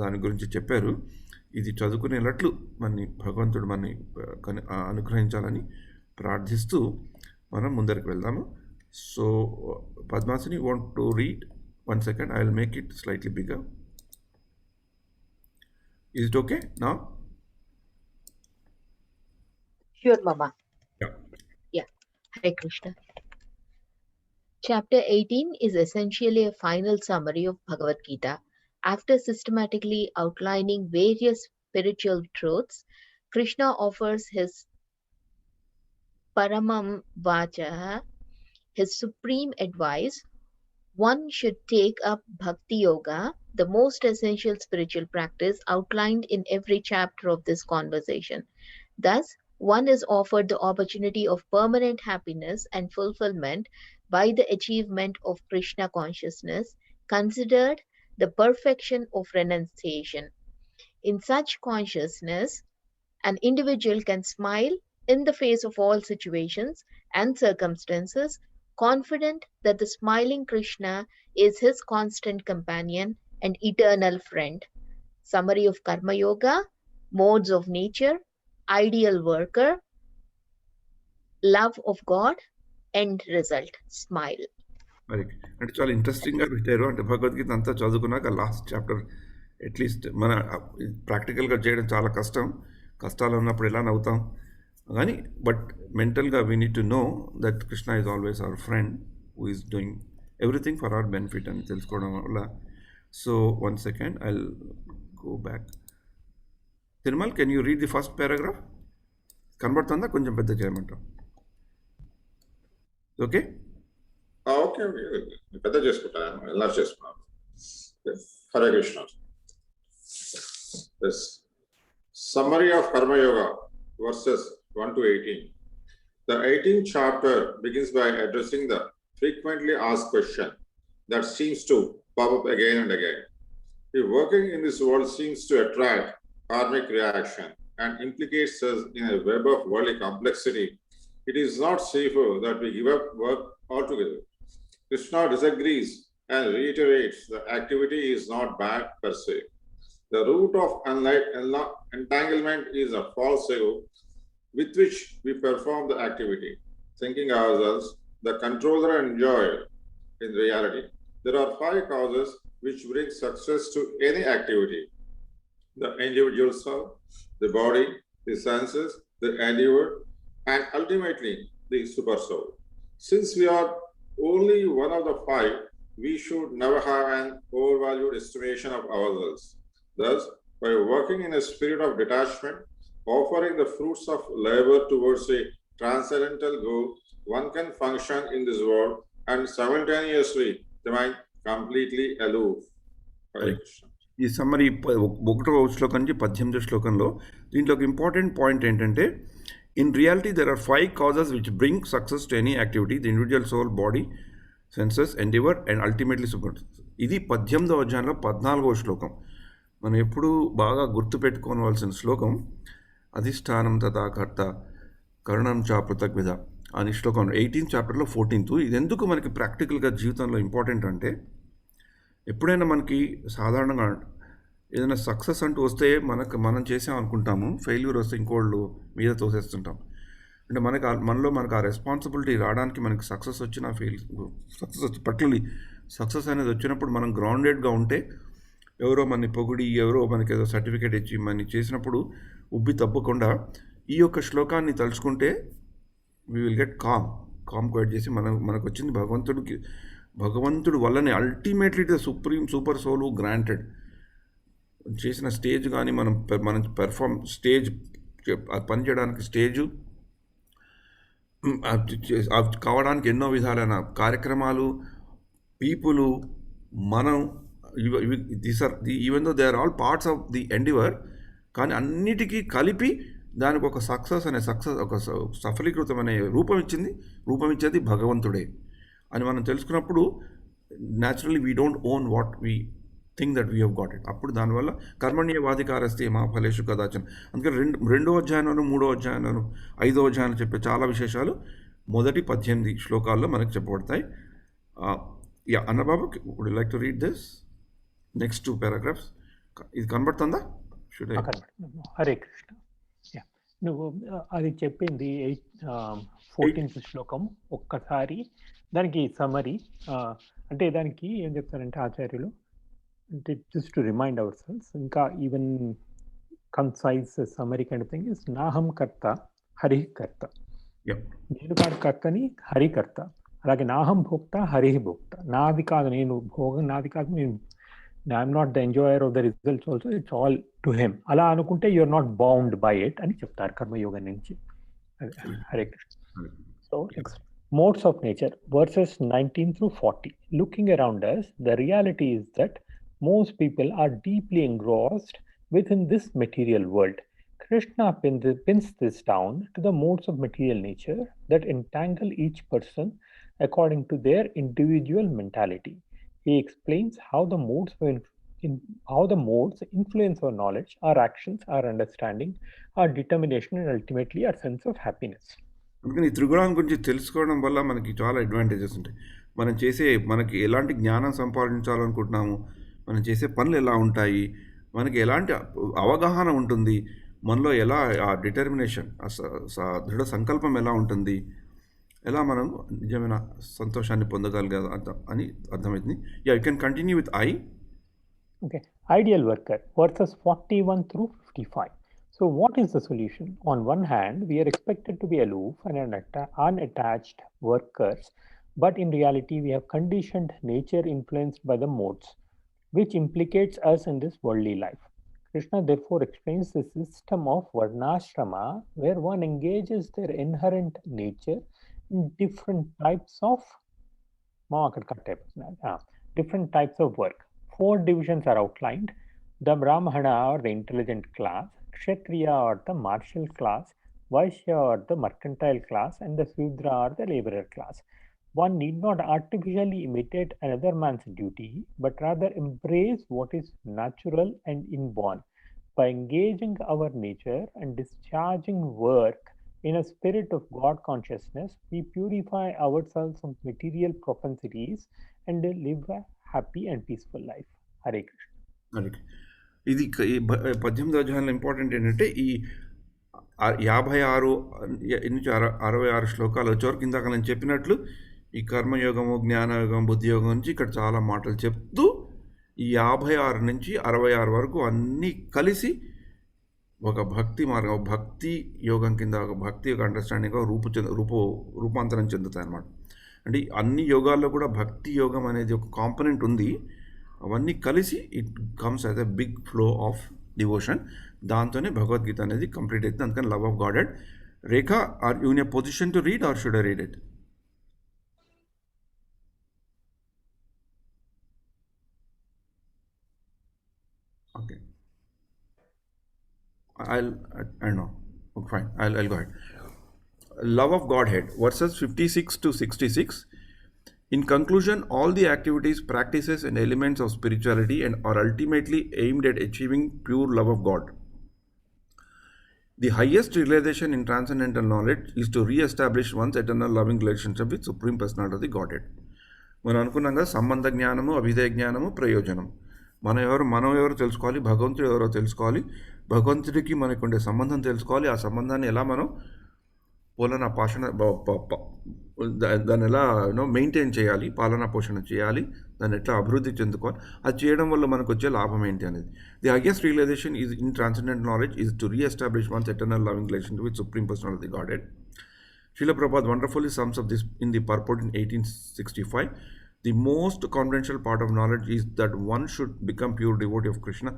దాని గురించి చెప్పారు. ఇది చదువుకునేటట్లు భగవంతుడు అనుగ్రహించాలని ప్రార్థిస్తూ మనం ముందరికి వెళ్దాము. So, Padmasini, you want to read? 1 second, I will make it slightly bigger. Is it okay now? Sure, Mama. Yeah. Hare Krishna. Chapter 18 is essentially a final summary of Bhagavad Gita. After systematically outlining various spiritual truths, Krishna offers his Paramam Vacha, his supreme advice. One should take up Bhakti Yoga, the most essential spiritual practice outlined in every chapter of this conversation. Thus, one is offered the opportunity of permanent happiness and fulfillment by the achievement of Krishna consciousness, considered the perfection of renunciation. In such consciousness, an individual can smile in the face of all situations and circumstances, confident that the smiling Krishna is his constant companion and eternal friend. Summary of Karma Yoga, modes of nature, ideal worker, love of God, end result, smile. మరి అంటే చాలా ఇంట్రెస్టింగ్గా పెట్టారు. అంటే భగవద్గీత అంతా చదువుకున్నాక last chapter at least మన ప్రాక్టికల్గా చేయడం చాలా కష్టం. కష్టాలు ఉన్నప్పుడు ఎలా నవ్వుతాం కానీ బట్ మెంటల్గా we need to know that Krishna is always our friend who is doing everything for our benefit అని తెలుసుకోవడం వల్ల. So 1 second I go back. Tirumal, can you read the first paragraph? కనబడుతుందా? కొంచెం పెద్ద చేయమంటాం. ఓకే ఓకే పెద్ద చేసుకుంటాను, ఎలా చేసుకున్నాను. Hare Krishna. Summary of Karma Yoga, verses 1 to 18. The 18th chapter begins by addressing the frequently asked question that seems to pop up again and again. If working in this world seems to attract karmic reaction and implicates us in a web of worldly complexity, it is not safer that we give up work altogether. Krishna disagrees and reiterates that activity is not bad per se. The root of entanglement is a false ego with which we perform the activity, thinking ourselves the controller and enjoyer. In reality, there are 5 causes which bring success to any activity: the individual soul, the body, the senses, the endeavor, and ultimately the super soul. Since we are only one of the 5, we should never have an overvalued estimation of ourselves. Thus, by working in a spirit of detachment, offering the fruits of labor towards a transcendental goal, one can function in this world and simultaneously remain completely aloof. Hare Krishna. ఈ summary 1వ శ్లోకం నుంచి 18వ శ్లోకంలో దీంట్లో ఒక important point ఏంటంటే, in reality there are 5 causes which bring success to any activity: the individual soul, body, senses, endeavour and ultimately super. ఇది 18వ అధ్యాయంలో 14వ శ్లోకం. మనం ఎప్పుడూ బాగా గుర్తుపెట్టుకోవాల్సిన శ్లోకం అధిష్టానం తథా కర్త కరుణం చ పృథగ్విధ అని శ్లోకం 18th చాప్టర్లో 14th. ఇది ఎందుకు మనకి ప్రాక్టికల్గా జీవితంలో ఇంపార్టెంట్ అంటే, ఎప్పుడైనా మనకి సాధారణంగా ఏదైనా సక్సెస్ అంటూ వస్తే మనం చేసాం అనుకుంటాము, ఫెయిల్యూర్ వస్తే ఇంకోళ్ళు మీద తోసేస్తుంటాం. అంటే మనకు ఆ రెస్పాన్సిబిలిటీ రావడానికి మనకి సక్సెస్ వచ్చిన సక్సెస్ పర్టికులర్లీ సక్సెస్ అనేది వచ్చినప్పుడు మనం గ్రౌండెడ్గా ఉంటే, ఎవరో మనని పొగిడి ఎవరో మనకి ఏదో సర్టిఫికేట్ ఇచ్చి మనని చేసినప్పుడు ఉబ్బి తప్పకుండా ఈ యొక్క శ్లోకాన్ని తలుచుకుంటే we will get calm quiet చేసి మనకు వచ్చింది భగవంతుడు వల్లనే ultimately the super soul granted చేసిన స్టేజ్ కానీ మనం పెర్ఫామ్ స్టేజ్ పనిచేయడానికి స్టేజు కావడానికి ఎన్నో విధాలైన కార్యక్రమాలు, పీపుల్, మనం, even though they are all parts of the endeavour, కానీ అన్నిటికీ కలిపి దానికి ఒక సక్సెస్ ఒక సఫలీకృతమనే రూపం ఇచ్చేది భగవంతుడే అని మనం తెలుసుకున్నప్పుడు naturally we don't own what we think that we have got it. అప్పుడు దానివల్ల కర్మణ్యవాధికారస్తే మా ఫలేషు కదాచన్. అందుకని 2వ అధ్యాయంలోను 3వ అధ్యాయంలోను 5వ అధ్యాయంలో చెప్పే చాలా విశేషాలు మొదటి 18 శ్లోకాల్లో మనకు చెప్పబడతాయి. Annababu, would you like to read this next 2 paragraphs? ఇది కనబడుతుందా? Hare Krishna. నువ్వు అది చెప్పింది 14th శ్లోకం ఒక్కసారి దానికి సమరీ, అంటే దానికి ఏం చెప్తారంటే ఆచార్యులు, అంటే just to remind our selves, ఇంకా even concise summary kind thing is నాహం కర్త హరి కర్త. నేను కాదు కర్తని, హరి కర్త. అలాగే నాహం భోక్త హరి భోక్త. నాది కాదు, నేను భోగం నాది కాదు, నేను I'm not the enjoyer of the results also, it's all to him. అలా అనుకుంటే you're not bound by it అని చెప్తారు కర్మయోగం నుంచి. Hare Krishna. So next, modes of nature, verses 19 through 40. Looking around us, the reality is that most people are deeply engrossed within this material world. Krishna pins this down to the modes of material nature that entangle each person according to their individual mentality. He explains how the modes influence our knowledge, our actions, our understanding, our determination, and ultimately our sense of happiness. అందుకని ఈ త్రిగుణాల గురించి తెలుసుకోవడం వల్ల మనకి చాలా advantages ఉంటాయి. మనకి ఎలాంటి జ్ఞానం సంపాదించాలనుకుంటున్నాము, మనం చేసే పనులు ఎలా ఉంటాయి, మనకి ఎలాంటి అవగాహన ఉంటుంది, మనలో ఎలా ఆ డిటర్మినేషన్, దృఢ సంకల్పం ఎలా ఉంటుంది, ఎలా మనం నిజమైన సంతోషాన్ని పొందగలగాలి అని అర్థమవుతుంది. You can continue with I. Okay, ideal worker, verses 41 through 55. So what is the solution? On one hand, we are expected to be aloof and unattached workers, but in reality, we have conditioned nature influenced by the modes, which implicates us in this worldly life. Krishna therefore explains the system of Varnashrama, where one engages their inherent nature in different types of work. 4 divisions are outlined: the Brahmana, or the intelligent class; Kshatriya, or the martial class; Vaishya, or the mercantile class; and the Sudra, or the laborer class. One need not artificially imitate another man's duty, but rather embrace what is natural and inborn. By engaging our nature and discharging work in a spirit of God consciousness, we purify ourselves of material propensities and live a happy and peaceful life. Hare Krishna. ఇది 18వ అధ్యాయంలో important ఏంటంటే ఈ 56 నుంచి 66 శ్లోకాలు వచ్చేవరకు ఇందాక నేను చెప్పినట్లు ఈ కర్మయోగము, జ్ఞానయోగం, బుద్ధియోగం నుంచి ఇక్కడ చాలా మాటలు చెప్తూ ఈ 56 నుంచి 66 వరకు అన్నీ కలిసి ఒక భక్తి మార్గం, భక్తి యోగం కింద, ఒక భక్తి యొక్క అండర్స్టాండింగ్ రూపాంతరం చెందుతాయి అన్నమాట. అంటే అన్ని యోగాల్లో కూడా భక్తి యోగం అనేది ఒక కాంపనెంట్ ఉంది. అవన్నీ కలిసి it comes as a big flow of devotion. దాంతోనే భగవద్గీత అనేది కంప్లీట్ అవుతుంది. అందుకని love of God. Rekha, are you in a position to read or should I read it? Okay. I know. Okay, fine. I'll go ahead. Love of Godhead, verses 56 to 66. In conclusion, all the activities, practices, and elements of spirituality are ultimately aimed at achieving pure love of God. The highest realization in transcendental knowledge is to re-establish one's eternal loving relationship with Supreme Personality of the Godhead. మనం అనుకున్నాం కదా, సంబంధ జ్ఞానము, అభిధేయ జ్ఞానము, ప్రయోజనం. మనం ఎవరు తెలుసుకోవాలి, భగవంతుడు ఎవరో తెలుసుకోవాలి, భగవంతుడికి మనకు ఉండే సంబంధం తెలుసుకోవాలి. ఆ సంబంధాన్ని ఎలా మనం పోలన పోషణ, దాన్ని ఎలా మెయింటైన్ చేయాలి, పాలనా పోషణ చేయాలి, దాన్ని ఎట్లా అభివృద్ధి చెందుకోవాలి, అది చేయడం వల్ల మనకు వచ్చే లాభం ఏంటి అనేది. The highest realization is in transcendent knowledge is to reestablish one's eternal loving relationship with supreme personality of the Godhead. Srila Prabhupada wonderfully sums up this in the purport in 1865. The most confidential part of knowledge is that one should become pure devotee of Krishna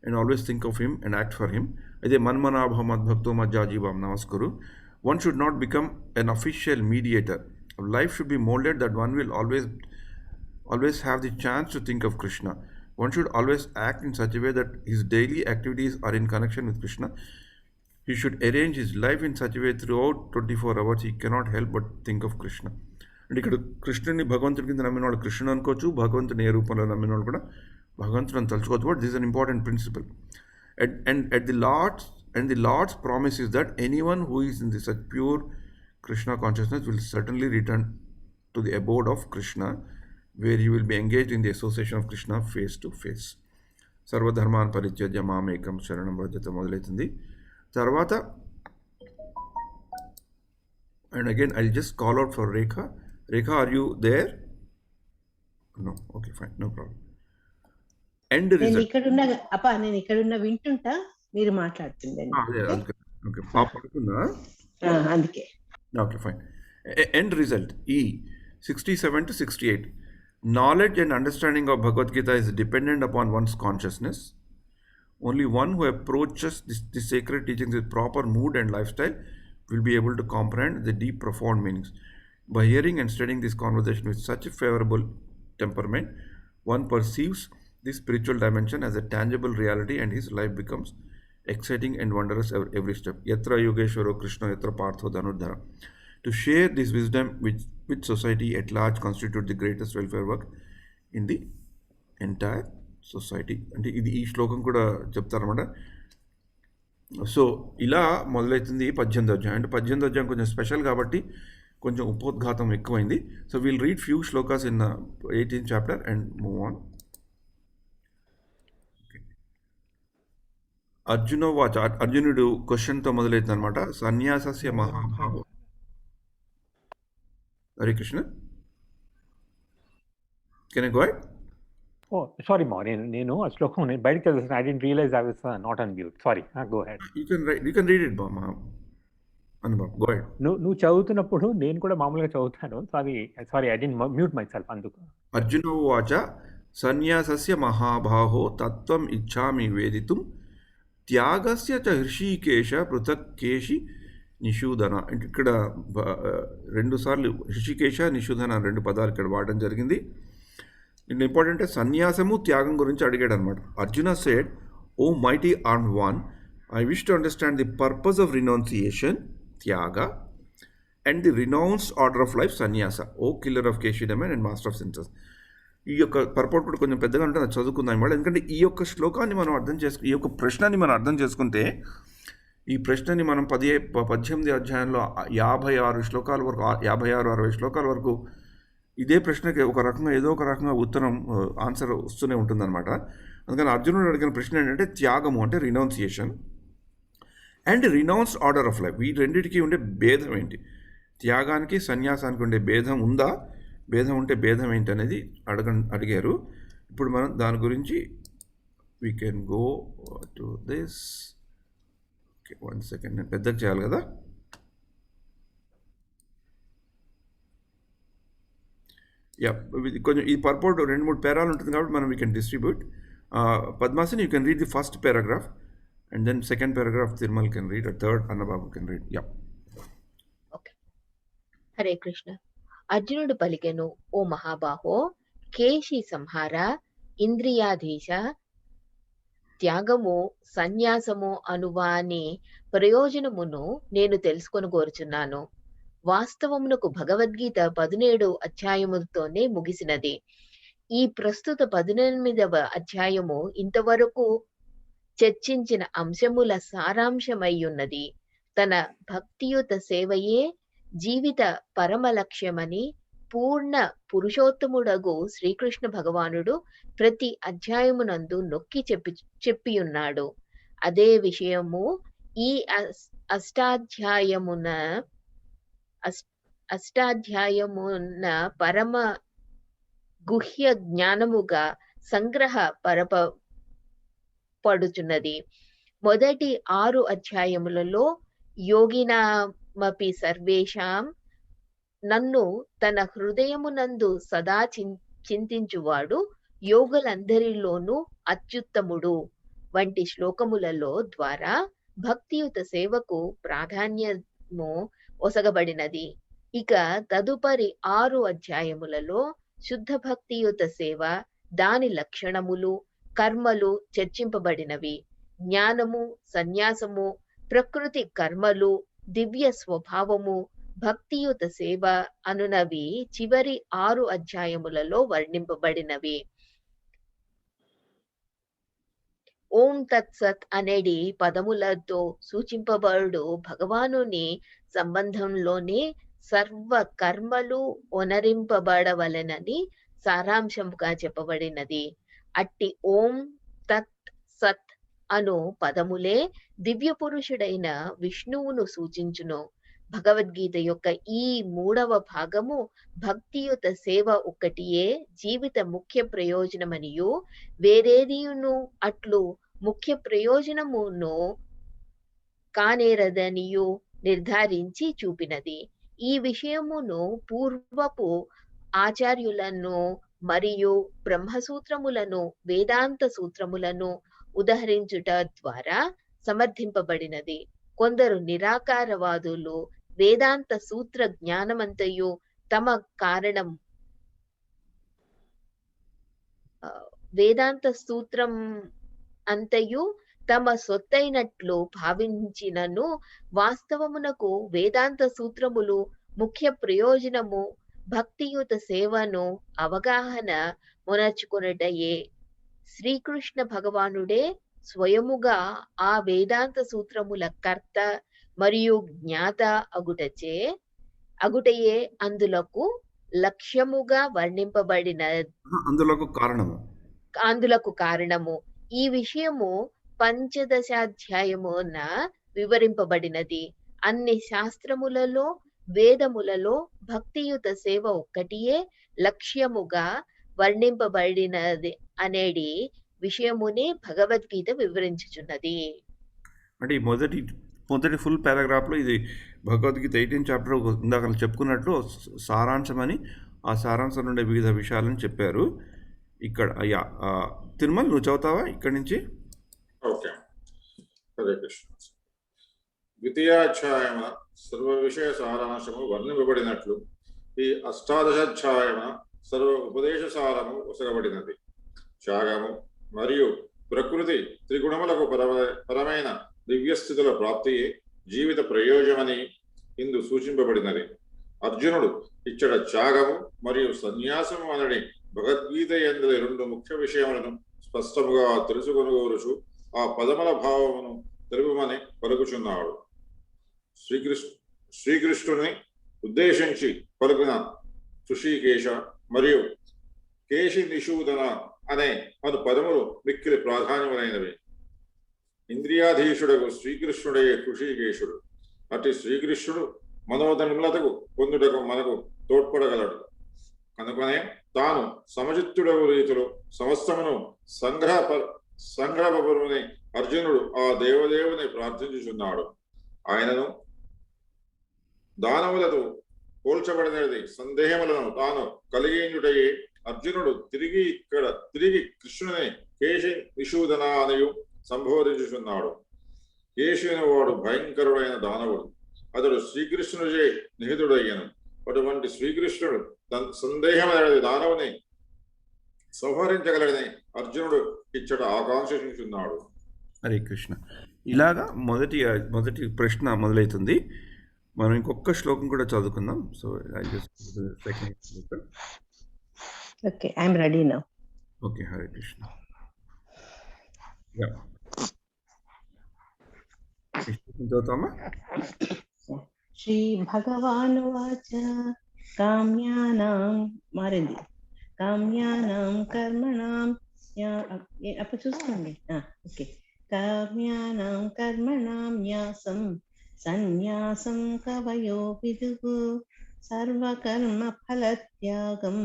and always think of him and act for him. Ade manmanabha madbhakto majjajivam namaskuru. One should not become an official mediator. Life should be molded that one will always have the chance to think of Krishna. One should always act in such a way that his daily activities are in connection with Krishna. He should arrange his life in such a way throughout 24 hours he cannot help but think of Krishna. అంటే ఇక్కడ కృష్ణుని భగవంతుడి కింద నమ్మిన వాళ్ళు కృష్ణుని అనుకోవచ్చు, భగవంతుని ఏ రూపంలో నమ్మిన వాళ్ళు కూడా భగవంతుని తలుచుకోవచ్చు. But this is an important principle. And the Lord's promise is that anyone who is in such pure Krishna consciousness will certainly return to the abode of Krishna, where he will be engaged in the association of Krishna face to face. సర్వధర్మాన్ పరిత్యజ్య మామేకం శరణం వ్రజత మొదలవుతుంది. తర్వాత And again, I'll just call out for Rekha. Rekha, are you there? No. Okay, fine. No problem. End నేను result. ఇక్కడున్న నేను ఇక్కడున్న వింటుంటా, మీరు మాట్లాడుతుండండి. Okay. పాప పడుకుందా? అందుకే. Okay, fine. End result E 67 to 68. Knowledge and understanding of Bhagavad Gita is dependent upon one's consciousness. Only one who approaches the sacred teachings with proper mood and lifestyle will be able to comprehend the deep, profound meanings. By hearing and studying this conversation with such a favorable temperament, one perceives the spiritual dimension as a tangible reality and his life becomes exciting and wondrous every step. Yatra Yogeshwaro Krishna Yatra Partho Dhanurdhara. To share this wisdom with society at large constitute the greatest welfare work in the entire society. అంటే ఇది ఈ శ్లోకం కూడా చెప్తారన్నమాట. So ఇలా మొదలవుతుంది 18వ అధ్యాయం. అంటే 18వ అధ్యాయం కొంచెం స్పెషల్ కాబట్టి కొంచెం ఉపోద్ఘాతం ఎక్కువైంది. So will read few shlokas in 18th chapter and move on. అర్జునుడు క్వశ్చన్తో మొదలవుతుంది అనమాట. సన్యాసస్య మహాభావో. Hare Krishna, can I go ahead? Oh, sorry, Ma. నేను ఆ శ్లోకం నేను బయటకు వెళ్ళాను. I didn't realize I was not on mute. Sorry. Go ahead. You can read it, Mama. Anubhav, go ahead. నువ్వు చదువుతున్నప్పుడు నేను కూడా మామూలుగా చదువుతాను. Sorry I didn't mute myself అందుకు. అర్జున ఉవాచ సన్యాసస్య మహాబాహో తత్వం ఇచ్ఛామి వేదితుం త్యాగస్య చ హృషీకేశ పృథక్ కేశి నిషూదన. ఇక్కడ 2 సార్లు హృషికేశ నిషూదన 2 పదాలు ఇక్కడ వాడడం జరిగింది. ఇది ఇంపార్టెంట్. సన్యాసము త్యాగం గురించి అడిగాడు అనమాట. Arjuna said, O mighty armed one, I wish to understand the purpose of renunciation tyaga and the renounced order of life sannyasa, O killer of Keshi demon and master of senses. ఈ యొక్క పర్పస్ కూడా కొంచెం పెద్దగా ఉంటుంది, అది చదువుకుందాం ఇవాళ. ఎందుకంటే ఈ యొక్క శ్లోకాన్ని మనం ఈ యొక్క ప్రశ్నని మనం అర్థం చేసుకుంటే, ఈ ప్రశ్నని మనం 18వ అధ్యాయంలో 56 శ్లోకాల వరకు 56-60 శ్లోకాల వరకు ఇదే ప్రశ్నకి ఒక రకంగా ఏదో ఒక రకంగా ఉత్తరం ఆన్సర్ వస్తూనే ఉంటుందన్నమాట. అందుకని అర్జునుడు అడిగిన ప్రశ్న ఏంటంటే త్యాగము అంటే renunciation and renounced order of life, ఈ రెండింటికి ఉండే భేదం ఏంటి, త్యాగానికి సన్యాసానికి ఉండే భేదం ఉందా, భేదం ఉంటే భేదం ఏంటి అనేది అడిగారు. ఇప్పుడు మనం దాని గురించి we can go to this. Okay, 1 second, నేను పెద్దగా చేయాలి కదా. కొంచెం ఈ పర్పోర్ట్ 2-3 పేరాలు ఉంటుంది కాబట్టి మనం we can distribute. Padmasan, you can read the first paragraph and then second paragraph Tirumal can read, third Annababu can read. Okay. Hare Krishna. అర్జునుడు పలికెను, ఓ మహాబాహో, కేశి సంహార, ఇంద్రియాధీశ, త్యాగము సన్యాసము అనువాని ప్రయోజనమును నేను తెలుసుకొని కోరుచున్నాను. వాస్తవమునకు భగవద్గీత 17 అధ్యాయములతోనే ముగిసినది. ఈ ప్రస్తుత 18వ అధ్యాయము ఇంతవరకు చర్చించిన అంశముల సారాంశమయ్యున్నది. తన భక్తియుత సేవయే జీవిత పరమ లక్ష్యమని పూర్ణ పురుషోత్తముడగు శ్రీకృష్ణ భగవానుడు ప్రతి అధ్యాయమునందు నొక్కి చెప్పియున్నాడు. అదే విషయము ఈ అష్టాధ్యాయమున పరమ గుహ్య జ్ఞానముగా సంగ్రహ పరపడుచున్నది. మొదటి 6 అధ్యాయములలో యోగినామపి సర్వేషాం, నన్ను తన హృదయమునందు సదా చింతించువాడు యోగులందరిలోనూ అత్యుత్తముడు వంటి శ్లోకములలో ద్వారా భక్తియుత సేవకు ప్రాధాన్యము ఒసగబడినది. ఇక తదుపరి 6 అధ్యాయములలో శుద్ధ భక్తియుత సేవ, దాని లక్షణములు, కర్మలు చర్చింపబడినవి. జ్ఞానము, సన్యాసము, ప్రకృతి కర్మలు, దివ్య స్వభావము, భక్తియుత సేవ అనునవి చివరి 6 అధ్యాయములలో వర్ణింపబడినవి. ఓం తత్సత్ అనేది పదములతో సూచింపబడు భగవానుని సంబంధంలోనే సర్వ కర్మలు ఒనరింపబడవలెనని సారాంశంగా చెప్పబడినది. అట్టి ఓం తత్ సత్ అను పదములే దివ్య పురుషుడైన విష్ణువును సూచించును. భగవద్గీత యొక్క ఈ 3వ భాగము భక్తియుత సేవ ఒక్కటియే జీవిత ముఖ్య ప్రయోజనమనియు వేరేదియును అట్లు ముఖ్య ప్రయోజనమును కానేరదనియు నిర్ధారించి చూపినది. ఈ విషయమును పూర్వపు ఆచార్యులను మరియు బ్రహ్మసూత్రములను వేదాంత సూత్రములను ఉదహరించుట ద్వారా సమర్థింపబడినది. కొందరు నిరాకారవాదులు వేదాంత సూత్ర జ్ఞానమంతయు తమ కారణం వేదాంత సూత్రం అంతయు తమ సొత్తైనట్లు భావించినను వాస్తవమునకు వేదాంత సూత్రములు ముఖ్య ప్రయోజనము భక్తియుత సేవను అవగాహన మొనర్చుకొనుటయే. శ్రీకృష్ణ భగవానుడే స్వయముగా ఆ వేదాంత సూత్రముల కర్త మరియు జ్ఞాత అగుటయే అందులకు లక్ష్యముగా వర్ణింపబడిన అందులకు కారణము. ఈ విషయము 15వ వివరింపబడినది. అన్ని శాస్త్రములలో వేదములలో భక్తియుత సేవ ఒక్కటియే లక్ష్యముగా వర్ణింపబడినది అనేది విషయమునే భగవద్గీత వివరించుచున్నది. అంటే ఈ మొదటి ఫుల్ పారాగ్రాఫ్లో ఇది భగవద్గీత 18 చాప్టర్ ఇందాక చెప్పుకున్నట్లు సారాంశమని, ఆ సారాంశం నుండే వివిధ విషయాలను చెప్పారు. ఇక్కడ అయ్యా తిరుమల నువ్వు చదువుతావా ఇక్కడి నుంచి? ఓకే. హరే కృష్ణ. ద్వితీయాధ్యాయమున సర్వ విషయ సారాంశము వర్ణింపబడినట్లు ఈ అష్టాదశాధ్యాయమున సర్వ ఉపదేశ సారము ఒసగబడినది. త్యాగము మరియు ప్రకృతి త్రిగుణములకు పరమైన దివ్యస్థితుల ప్రాప్తియే జీవిత ప్రయోజనమని ఇందు సూచింపబడినది. అర్జునుడు ఇచ్చట త్యాగము మరియు సన్యాసము అనని భగవద్గీత యందు 2 ముఖ్య విషయములను స్పష్టముగా తెలుసుకొనుగోరుచు ఆ పదముల భావమును తెలుపమని పలుకుచున్నాడు. శ్రీకృష్ణుని ఉద్దేశించి పలుకున ఋషికేశ మరియు కేశి నిషూదన అనే అను పదములు మిక్కిలి ప్రాధాన్యమైనవి. ఇంద్రియాధీశుడకు శ్రీకృష్ణుడే ఋషికేశుడు. అటు శ్రీకృష్ణుడు మనోధన్ములతకు పొందుటకు మనకు తోడ్పడగలడు. కనుకనే తాను సమచిత్తుడగు రీతిలో సమస్తమును సంగ్రహపరుని అర్జునుడు ఆ దేవదేవుని ప్రార్థించుచున్నాడు. ఆయనను దానవులతో పోల్చబడినది సందేహములను తాను కలిగించుటయే అర్జునుడు తిరిగి కృష్ణుని కేశి నిషూదన అనియు సంబోధించుచున్నాడు. కేశిని వాడు భయంకరుడైన దానవుడు. అతడు శ్రీకృష్ణుడిచే నిహితుడయ్యను. అటువంటి శ్రీకృష్ణుడు తన సందేహమైన దానవుని సంహరించగలడని అర్జునుడు ఇచ్చట ఆకాంక్షించుచున్నాడు. హరే కృష్ణ. ఇలాగా మొదటి ప్రశ్న మొదలవుతుంది. మనం ఇంకొక శ్లోకం కూడా చదువుకుందాం. So okay, I'm ready now. Okay, Hare Krishna. చదువుతామా? శ్రీ భగవాన్ వాచ కామ్యానాం కర్మణాం అప్పుడు చూసుకోండి. ఓకే. కామ్యానాం కర్మణాం న్యాసం సన్యాసం కవయో విదుః సర్వకర్మ ఫలత్యాగం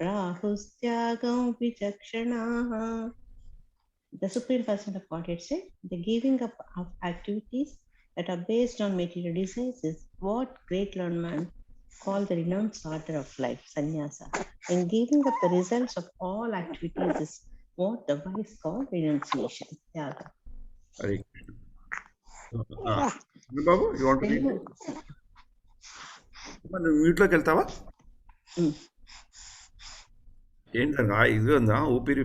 రాహుస్త్యాగం విచక్షణాః. The Supreme Person of Godhead said, the giving up of activities that are based on material desires is what great learned man called the renounced order of life, sannyasa. And giving up the results of all activities is what the wise call renunciation, tyaga. Hare Krishna. Babu, you want to read? మ్యూట్లోకి వెళ్తావా? ఏంటంగా ఇది ఉందా? ఊపిరి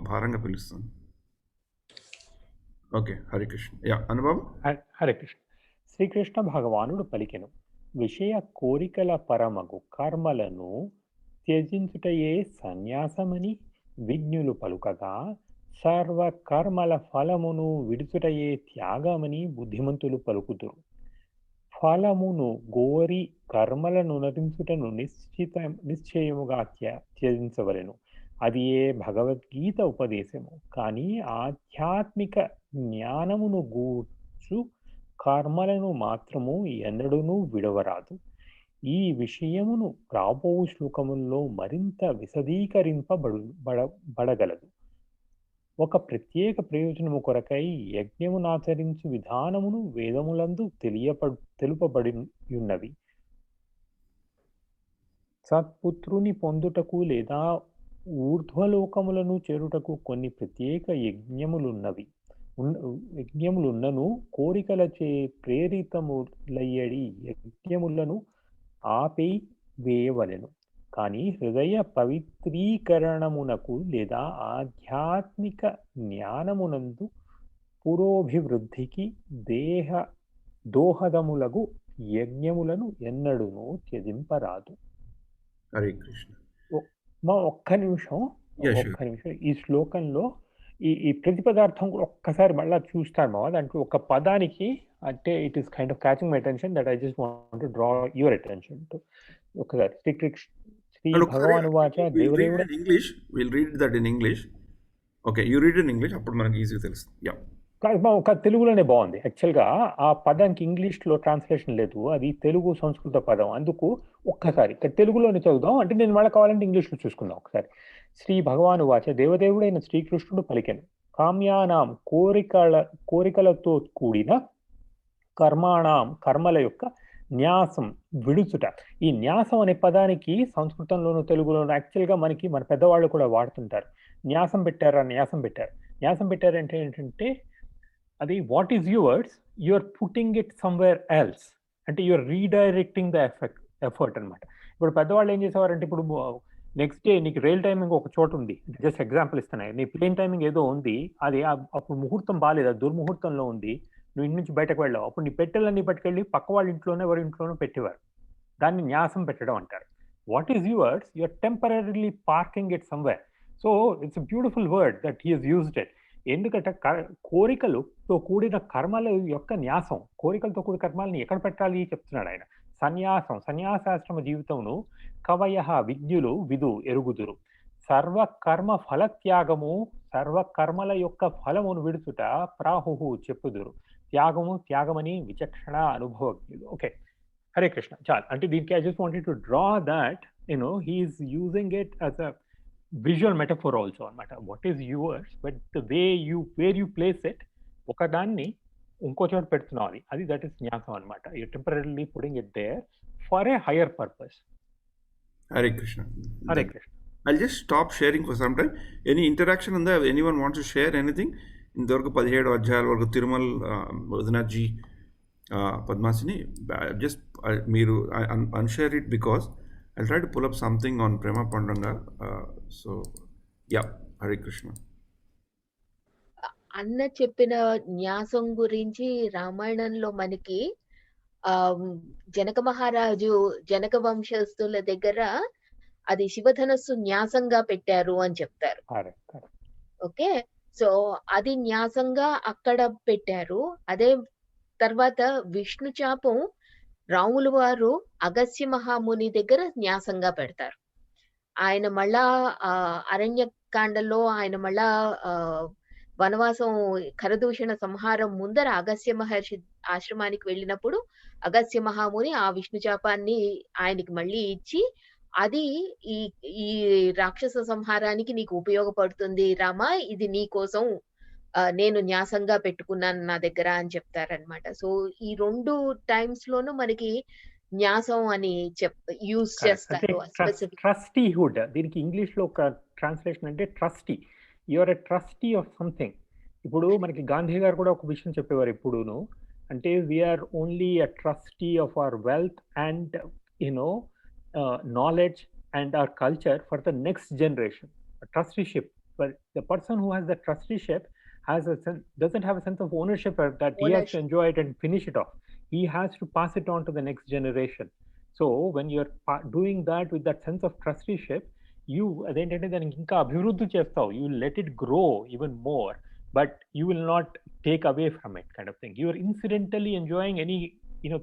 భారంగా పిలుస్తుంది. Okay, Hare Krishna. అనుభవం. హరే కృష్ణ. శ్రీకృష్ణ భగవానుడు పలికెను, విషయ కోరికల పరమగు కర్మలను త్యజించుటయే సన్యాసమని విజ్ఞులు పలుకగా, సర్వ కర్మల ఫలమును విడుచుటయే త్యాగమని బుద్ధిమంతులు పలుకుదురు. ఫలమును గోరి కర్మలను నరించుటను నిశ్చయముగా త్యజించవలెను. అది ఏ భగవద్గీత ఉపదేశము. కానీ ఆధ్యాత్మిక జ్ఞానమును గూర్చు కర్మలను మాత్రము ఎన్నడూనూ విడవరాదు. ఈ విషయమును రాబో శ్లోకముల్లో మరింత బడగలదు. ఒక ప్రత్యేక ప్రయోజనము కొరకై యజ్ఞమునాచరించు విధానమును వేదములందు తెలుపబడి ఉన్నవి. సత్పుత్రుని పొందుటకు లేదా ఊర్ధ్వలోకములను చేరుటకు కొన్ని ప్రత్యేక యజ్ఞములున్నను కోరికలచే ప్రేరితములయ్యడి యజ్ఞములను ఆపి వేయవలెను. కానీ హృదయ పవిత్రీకరణమునకు లేదా ఆధ్యాత్మిక జ్ఞానమునందు పురోభివృద్ధికి దోహదములగు యజ్ఞములను ఎన్నడూనూ త్యజింపరాదు. హరే కృష్ణ. ఒక్క నిమిషం ఈ శ్లోకంలో ఈ ప్రతిపదార్థం ఒక్కసారి మళ్ళా చూస్తాను మా దాంట్లో ఒక పదానికి అంటే it is kind of catching my attention that I just want to draw your attention to. ఒకసారి శ్రీ భగవాన్ వాచ దేవదేవుడు English will read that in English. Okay, you read in English, అప్పుడు మనకి ఈజీగా తెలుస్తుంది. యా, ఒక తెలుగులోనే బాగుంది. యాక్చువల్గా ఆ పదానికి ఇంగ్లీష్లో ట్రాన్స్లేషన్ లేదు, అది తెలుగు సంస్కృత పదం. అందుకు ఒక్కసారి తెలుగులోనే చదువుదాం, అంటే నేను మళ్ళీ కావాలంటే ఇంగ్లీష్లో చూసుకుందాం ఒకసారి. శ్రీ భగవాను వాచ దేవదేవుడైన శ్రీకృష్ణుడు పలికెను, కామ్యానాం కోరికలతో కూడిన కర్మాణం కర్మల యొక్క న్యాసం విడుచుట. ఈ న్యాసం అనే పదానికి సంస్కృతంలోను తెలుగులోను యాక్చువల్గా మన పెద్దవాళ్ళు కూడా వాడుతుంటారు. న్యాసం పెట్టారంటే ఏంటంటే అది what is yours, you're putting it somewhere else, అంటే యూఆర్ రీడైరెక్టింగ్ ద ఎఫర్ట్ అనమాట. ఇప్పుడు పెద్దవాళ్ళు ఏం చేసేవారంటే, ఇప్పుడు నెక్స్ట్ డే నీకు రైల్ టైమింగ్ ఒక చోట ఉంది, జస్ట్ ఎగ్జాంపుల్ ఇస్తున్నాయి, నీ ప్లేన్ టైమింగ్ ఏదో ఉంది, అది అప్పుడు ముహూర్తం బాగాలేదు, దుర్ముహూర్తంలో ఉంది, నువ్వు ఇంటి నుంచి బయటకు వెళ్ళావు, అప్పుడు నీ పెట్టెలన్నీ పట్టుకెళ్ళి పక్క వాళ్ళ ఇంట్లోనే ఎవరి ఇంట్లోనూ పెట్టేవారు. దాన్ని న్యాసం పెట్టడం అంటారు. What is yours, you're temporarily parking it somewhere. So it's a beautiful word that he has used it. ఎందుకంటే కోరికలతో కూడిన కర్మల యొక్క న్యాసం, కోరికలతో కూడిన కర్మల్ని ఎక్కడ పెట్టాలి చెప్తున్నాడు ఆయన. సన్యాసాశ్రమ జీవితమును కవయ విజ్ఞులు ఎరుగుదురు. సర్వకర్మ ఫలత్యాగము, సర్వకర్మల యొక్క ఫలమును విడుచుట ప్రాహు చెప్పుదురు. త్యాగమని విచక్షణ అనుభవజ్ఞులు. ఓకే, హరే కృష్ణ. చాలు, అంటే దీనికి I just wanted to draw that he is using it as a visual metaphor also anamata. What is yours, but the way where you place it, oka danni unko chota pettunnadi, adi that is nyasam anamata. You're temporarily putting it there for a higher purpose. Hare Krishna. I'll just stop sharing for some time. Any interaction on that? Anyone wants to share anything? ఇంతవరకు 17 అధ్యాయాల వరకు Tirumala వదనాజీ Padmasini just మీరు unshare it because I'll try to pull up something on Prema Pandanga. So, yeah, Hare Krishna. అన్న చెప్పిన న్యాసం గురించి రామాయణంలో మనకి జనక మహారాజు జనక వంశస్థుల దగ్గర అది శివధనస్సు న్యాసంగా పెట్టారు అని చెప్తారు. ఓకే, సో అది న్యాసంగా అక్కడ పెట్టారు. అదే తర్వాత విష్ణు చాపం రాములు వారు అగస్త్య మహాముని దగ్గర న్యాసంగా పెడతారు. ఆయన మళ్ళా అరణ్యకాండలో ఆయన మళ్ళా వనవాసం ఖరదూషణ సంహారం ముందర అగస్త్య మహర్షి ఆశ్రమానికి వెళ్ళినప్పుడు అగస్త్య మహాముని ఆ విష్ణు చాపాన్ని ఆయనకి మళ్ళీ ఇచ్చి, అది ఈ రాక్షస సంహారానికి నీకు ఉపయోగపడుతుంది రామా, ఇది నీ కోసం నేను న్యాసంగా పెట్టుకున్నాను నా దగ్గర అని చెప్తారనమాట. సో ఈ 2 టైమ్స్ లోనూ మనకి న్యాసం అని యూజ్ చేస్తారు. ట్రస్టీహుడ్, దీనికి ఇంగ్లీష్ లో ఒక ట్రాన్స్లేషన్ అంటే trustee. You're a trustee of something. ఇప్పుడు మనకి గాంధీ గారు కూడా ఒక విషయం చెప్పేవారు ఎప్పుడూను, అంటే we're only a trustee of our wealth and knowledge and our culture for the next generation. Trusteeship, but the person who has the trusteeship doesn't have a sense of ownership that he has to enjoy it and finish it off. He has to pass it on to the next generation. So when you're doing that with that sense of trusteeship, you adentante daniki inka abhivrudhi chestavu, you will let it grow even more, but you will not take away from it, kind of thing. You are incidentally enjoying any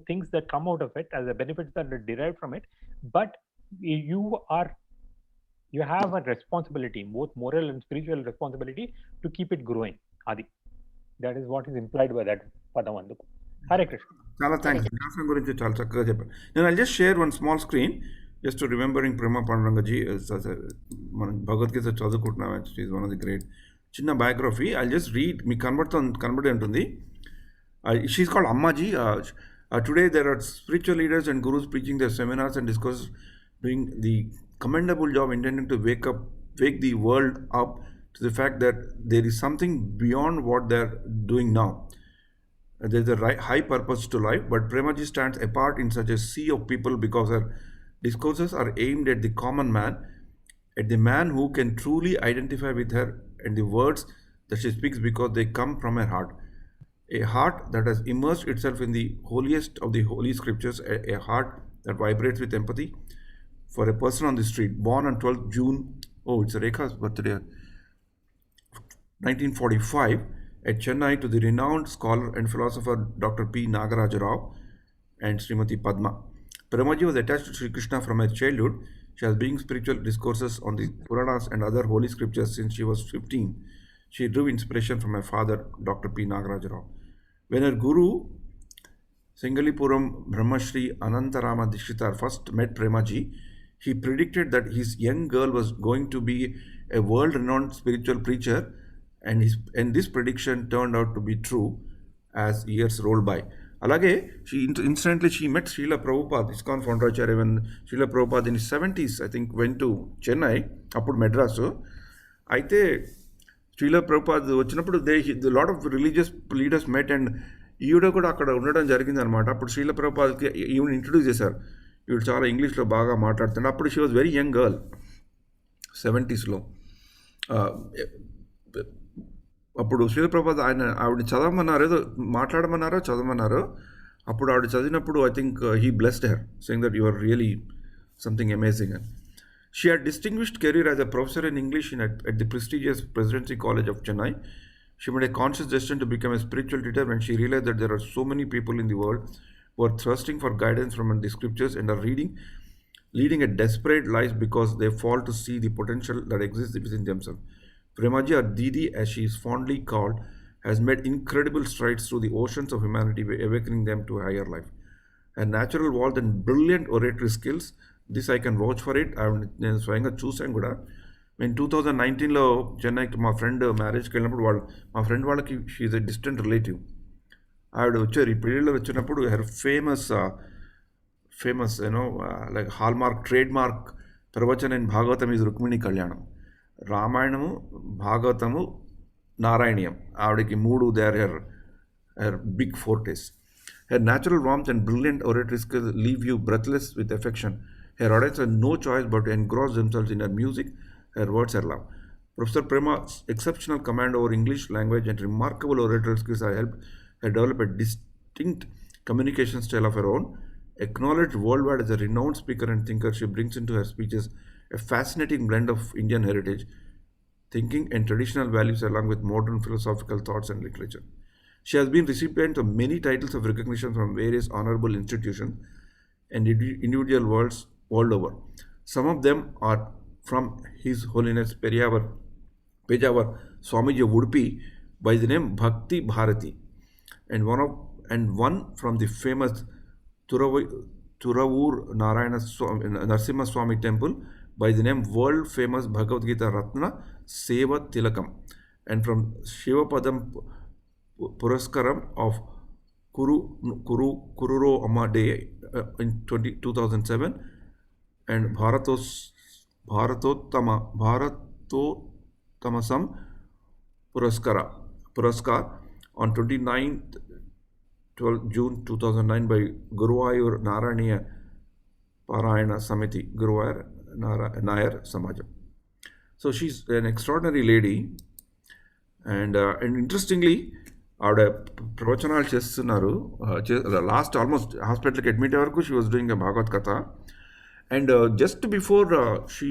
things that come out of it as a benefits that are derived from it, but you have a responsibility, both moral and spiritual responsibility, to keep it growing. Adi, that is what is implied by that padam anduku. Hare Krishna. చాలా thanks. వ్యాసం గురించి చాలా చక్కగా చెప్పారు. నేను I just share one small screen just remembering Prema Pandurangaji. మనం భగవద్గీత చదువుకుంటున్నాం. Is one of the great. చిన్న బయోగ్రఫీ ఐ జస్ట్ రీడ్. మీకు కనబడే ఉంటుంది. She called Ammaji. Today there are spiritual leaders and gurus preaching their seminars and discourses doing the commendable job intending to wake the world up to the fact that there is something beyond what they're doing now. There's a high purpose to life, but Premaji stands apart in such a sea of people because her discourses are aimed at the common man, at the man who can truly identify with her and the words that she speaks because they come from her heart. A heart that has immersed itself in the holiest of the holy scriptures, a heart that vibrates with empathy for a person on the street. Born on 12th June, it's Rekha's birthday, 1945, at Chennai, to the renowned scholar and philosopher Dr. P. Nagaraja Rao and Srimati Padma. Premaji was attached to Sri Krishna from her childhood. She has been spiritual discourses on the Puranas and other holy scriptures since she was 15. She drew inspiration from her father, Dr. P. Nagaraja Rao. When her guru, Singalipuram Brahmashri Anantarama Dikshitar, first met Premaji, he predicted that his young girl was going to be a world-renowned spiritual preacher, and this prediction turned out to be true as years rolled by. Alage, instantly she met Srila Prabhupada, ISKCON founder Acharya, when Srila Prabhupada in his 70s, I think, went to Chennai, appudu Madras. Aithe Srila Prabhupada వచ్చినప్పుడు the lot of religious leaders met, and ఈవిడ కూడా అక్కడ ఉండడం జరిగింది అనమాట. అప్పుడు శ్రీల ప్రభుపాదకి ఈవిడ introduce చేశారు. ఈవిడ చాలా ఇంగ్లీష్లో బాగా మాట్లాడుతుంది. అప్పుడు she was very young girl, 70s. అప్పుడు శ్రీల ప్రభుపాద ఆవిడని చదవమన్నారు, ఏదో మాట్లాడమన్నారో చదవమన్నారో. అప్పుడు ఆవిడ చదివినప్పుడు I think he blessed her, saying that you are really something amazing. And she had distinguished career as a professor in English at the prestigious Presidency College of Chennai. She made a conscious decision to become a spiritual teacher when she realized that there are so many people in the world who are thirsting for guidance from the scriptures and are leading a desperate lives because they fail to see the potential that exists within themselves. Premaji, or Didi as she is fondly called, has made incredible strides through the oceans of humanity by awakening them to a higher life. Her natural wealth and brilliant oratory skills, this I can vouch for it. నేను స్వయంగా చూసాను కూడా. నేను 2019లో చెన్నైకి మా friend మ్యారేజ్కి వెళ్ళినప్పుడు మా ఫ్రెండ్ వాళ్ళకి షీఈ్ ఎ డిస్టెంట్ రిలేటివ్. ఆవిడ వచ్చారు. ఈ పెళ్ళిలో వచ్చినప్పుడు her famous like hallmark trade mark pravachana in Bhagavatam is Rukmini Kalyanam. రామాయణము, భాగవతము, నారాయణీయం. ఆవిడకి 3 they are her big fortes. Her natural warmth and brilliant oratory skills leave you breathless with affection. Her audience have no choice but to engross themselves in her music, her words, her love. Professor Prema's exceptional command over English language and remarkable oratory skills have helped her develop a distinct communication style of her own. Acknowledged worldwide as a renowned speaker and thinker, she brings into her speeches a fascinating blend of Indian heritage, thinking and traditional values along with modern philosophical thoughts and literature. She has been recipient of many titles of recognition from various honorable institutions and individual world over. Some of them are from His Holiness Pejawar Swamiji of Udupi by the name Bhakti Bharati, and one from the famous Thuravur Narasimha Swami temple by the name world famous Bhagavad Gita Ratna Seva Tilakam, and from Shivapadam Puraskaram of Kururo Amma Day in 2007, and Bharatottamasam Puraskar on 29th 12th June 2009 by Guruvayur Naraniya Parayana Samiti, Guruvayur Nayar Samajam. So she's an extraordinary lady, and interestingly, ఆవిడ ప్రవచనాలు చేస్తున్నారు. Last almost హాస్పిటల్కి admit అయ్యే వరకు she was doing a Bhagavat katha. And just before she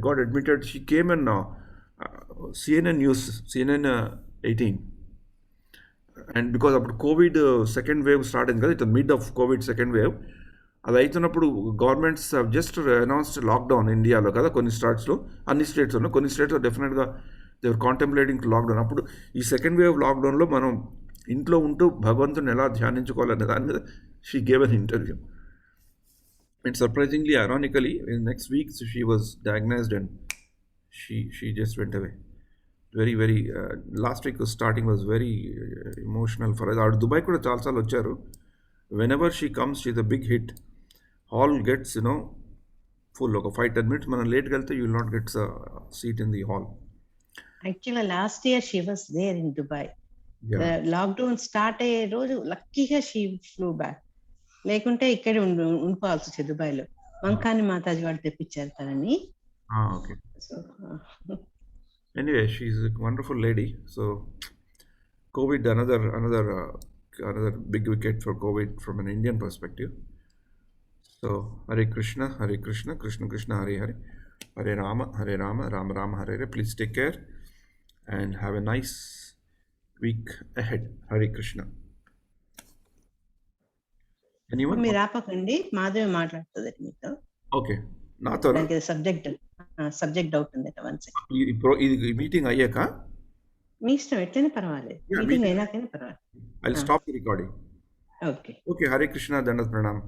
got admitted, she came in CNN News, CNN 18. And because అప్పుడు COVID second wave start అయింది కదా, it mid of COVID second wave. అది అవుతున్నప్పుడు governments just announced lockdown ఇండియాలో కదా, కొన్ని స్టేట్స్లో, అన్ని స్టేట్స్లో, కొన్ని స్టేట్స్లో డెఫినెట్గా దే వర్ కాంటెంప్లేటింగ్ లాక్డౌన్. అప్పుడు ఈ సెకండ్ వేవ్ లాక్డౌన్లో మనం ఇంట్లో ఉంటూ భగవంతుని ఎలా ధ్యానించుకోవాలనే దాని మీద she gave an interview. And surprisingly, ironically, in next week she was diagnosed and she just went away. Very last week was starting was very emotional for us. Dubai kuda chaala saarlu vacharu. Whenever she comes, she's a big hit. Hall gets full. Oka 5-10 minutes మనం లేట్కి వెళ్తే you will not get a seat in the hall. యాక్చువల్గా last year she was there in Dubai. Yeah. Lockdown start అయ్యే రోజు లక్కీగా she flu back, లేకుంటే ఇక్కడే ఉండిపోవాల్సి వచ్చేది దుబాయ్లో. వంకాని మాతాజీ వాడు తెప్పించారు తనని. Okay. Anyway, she's a wonderful lady. So COVID, another big wicket for COVID from an Indian perspective. So Hare Krishna, Krishna Krishna, Hare Hare, Hare Rama, Rama Rama, Hare Hare. Please take care and have a nice week ahead. Hare Krishna. Anyone? మీరు ఆపకండి, మాధవి మాట్లాడుతుంది మీతో. Okay. నాతో subject doubt ఉంది. ఈ meeting అయ్యాక మీ ఇష్టం, ఎట్లయినా పర్వాలేదు. Yeah, మీటింగ్ అయినాకైనా పర్వాలేదు. I'll stop the recording. Okay. Okay, Hare Krishna, Dandat Pranam.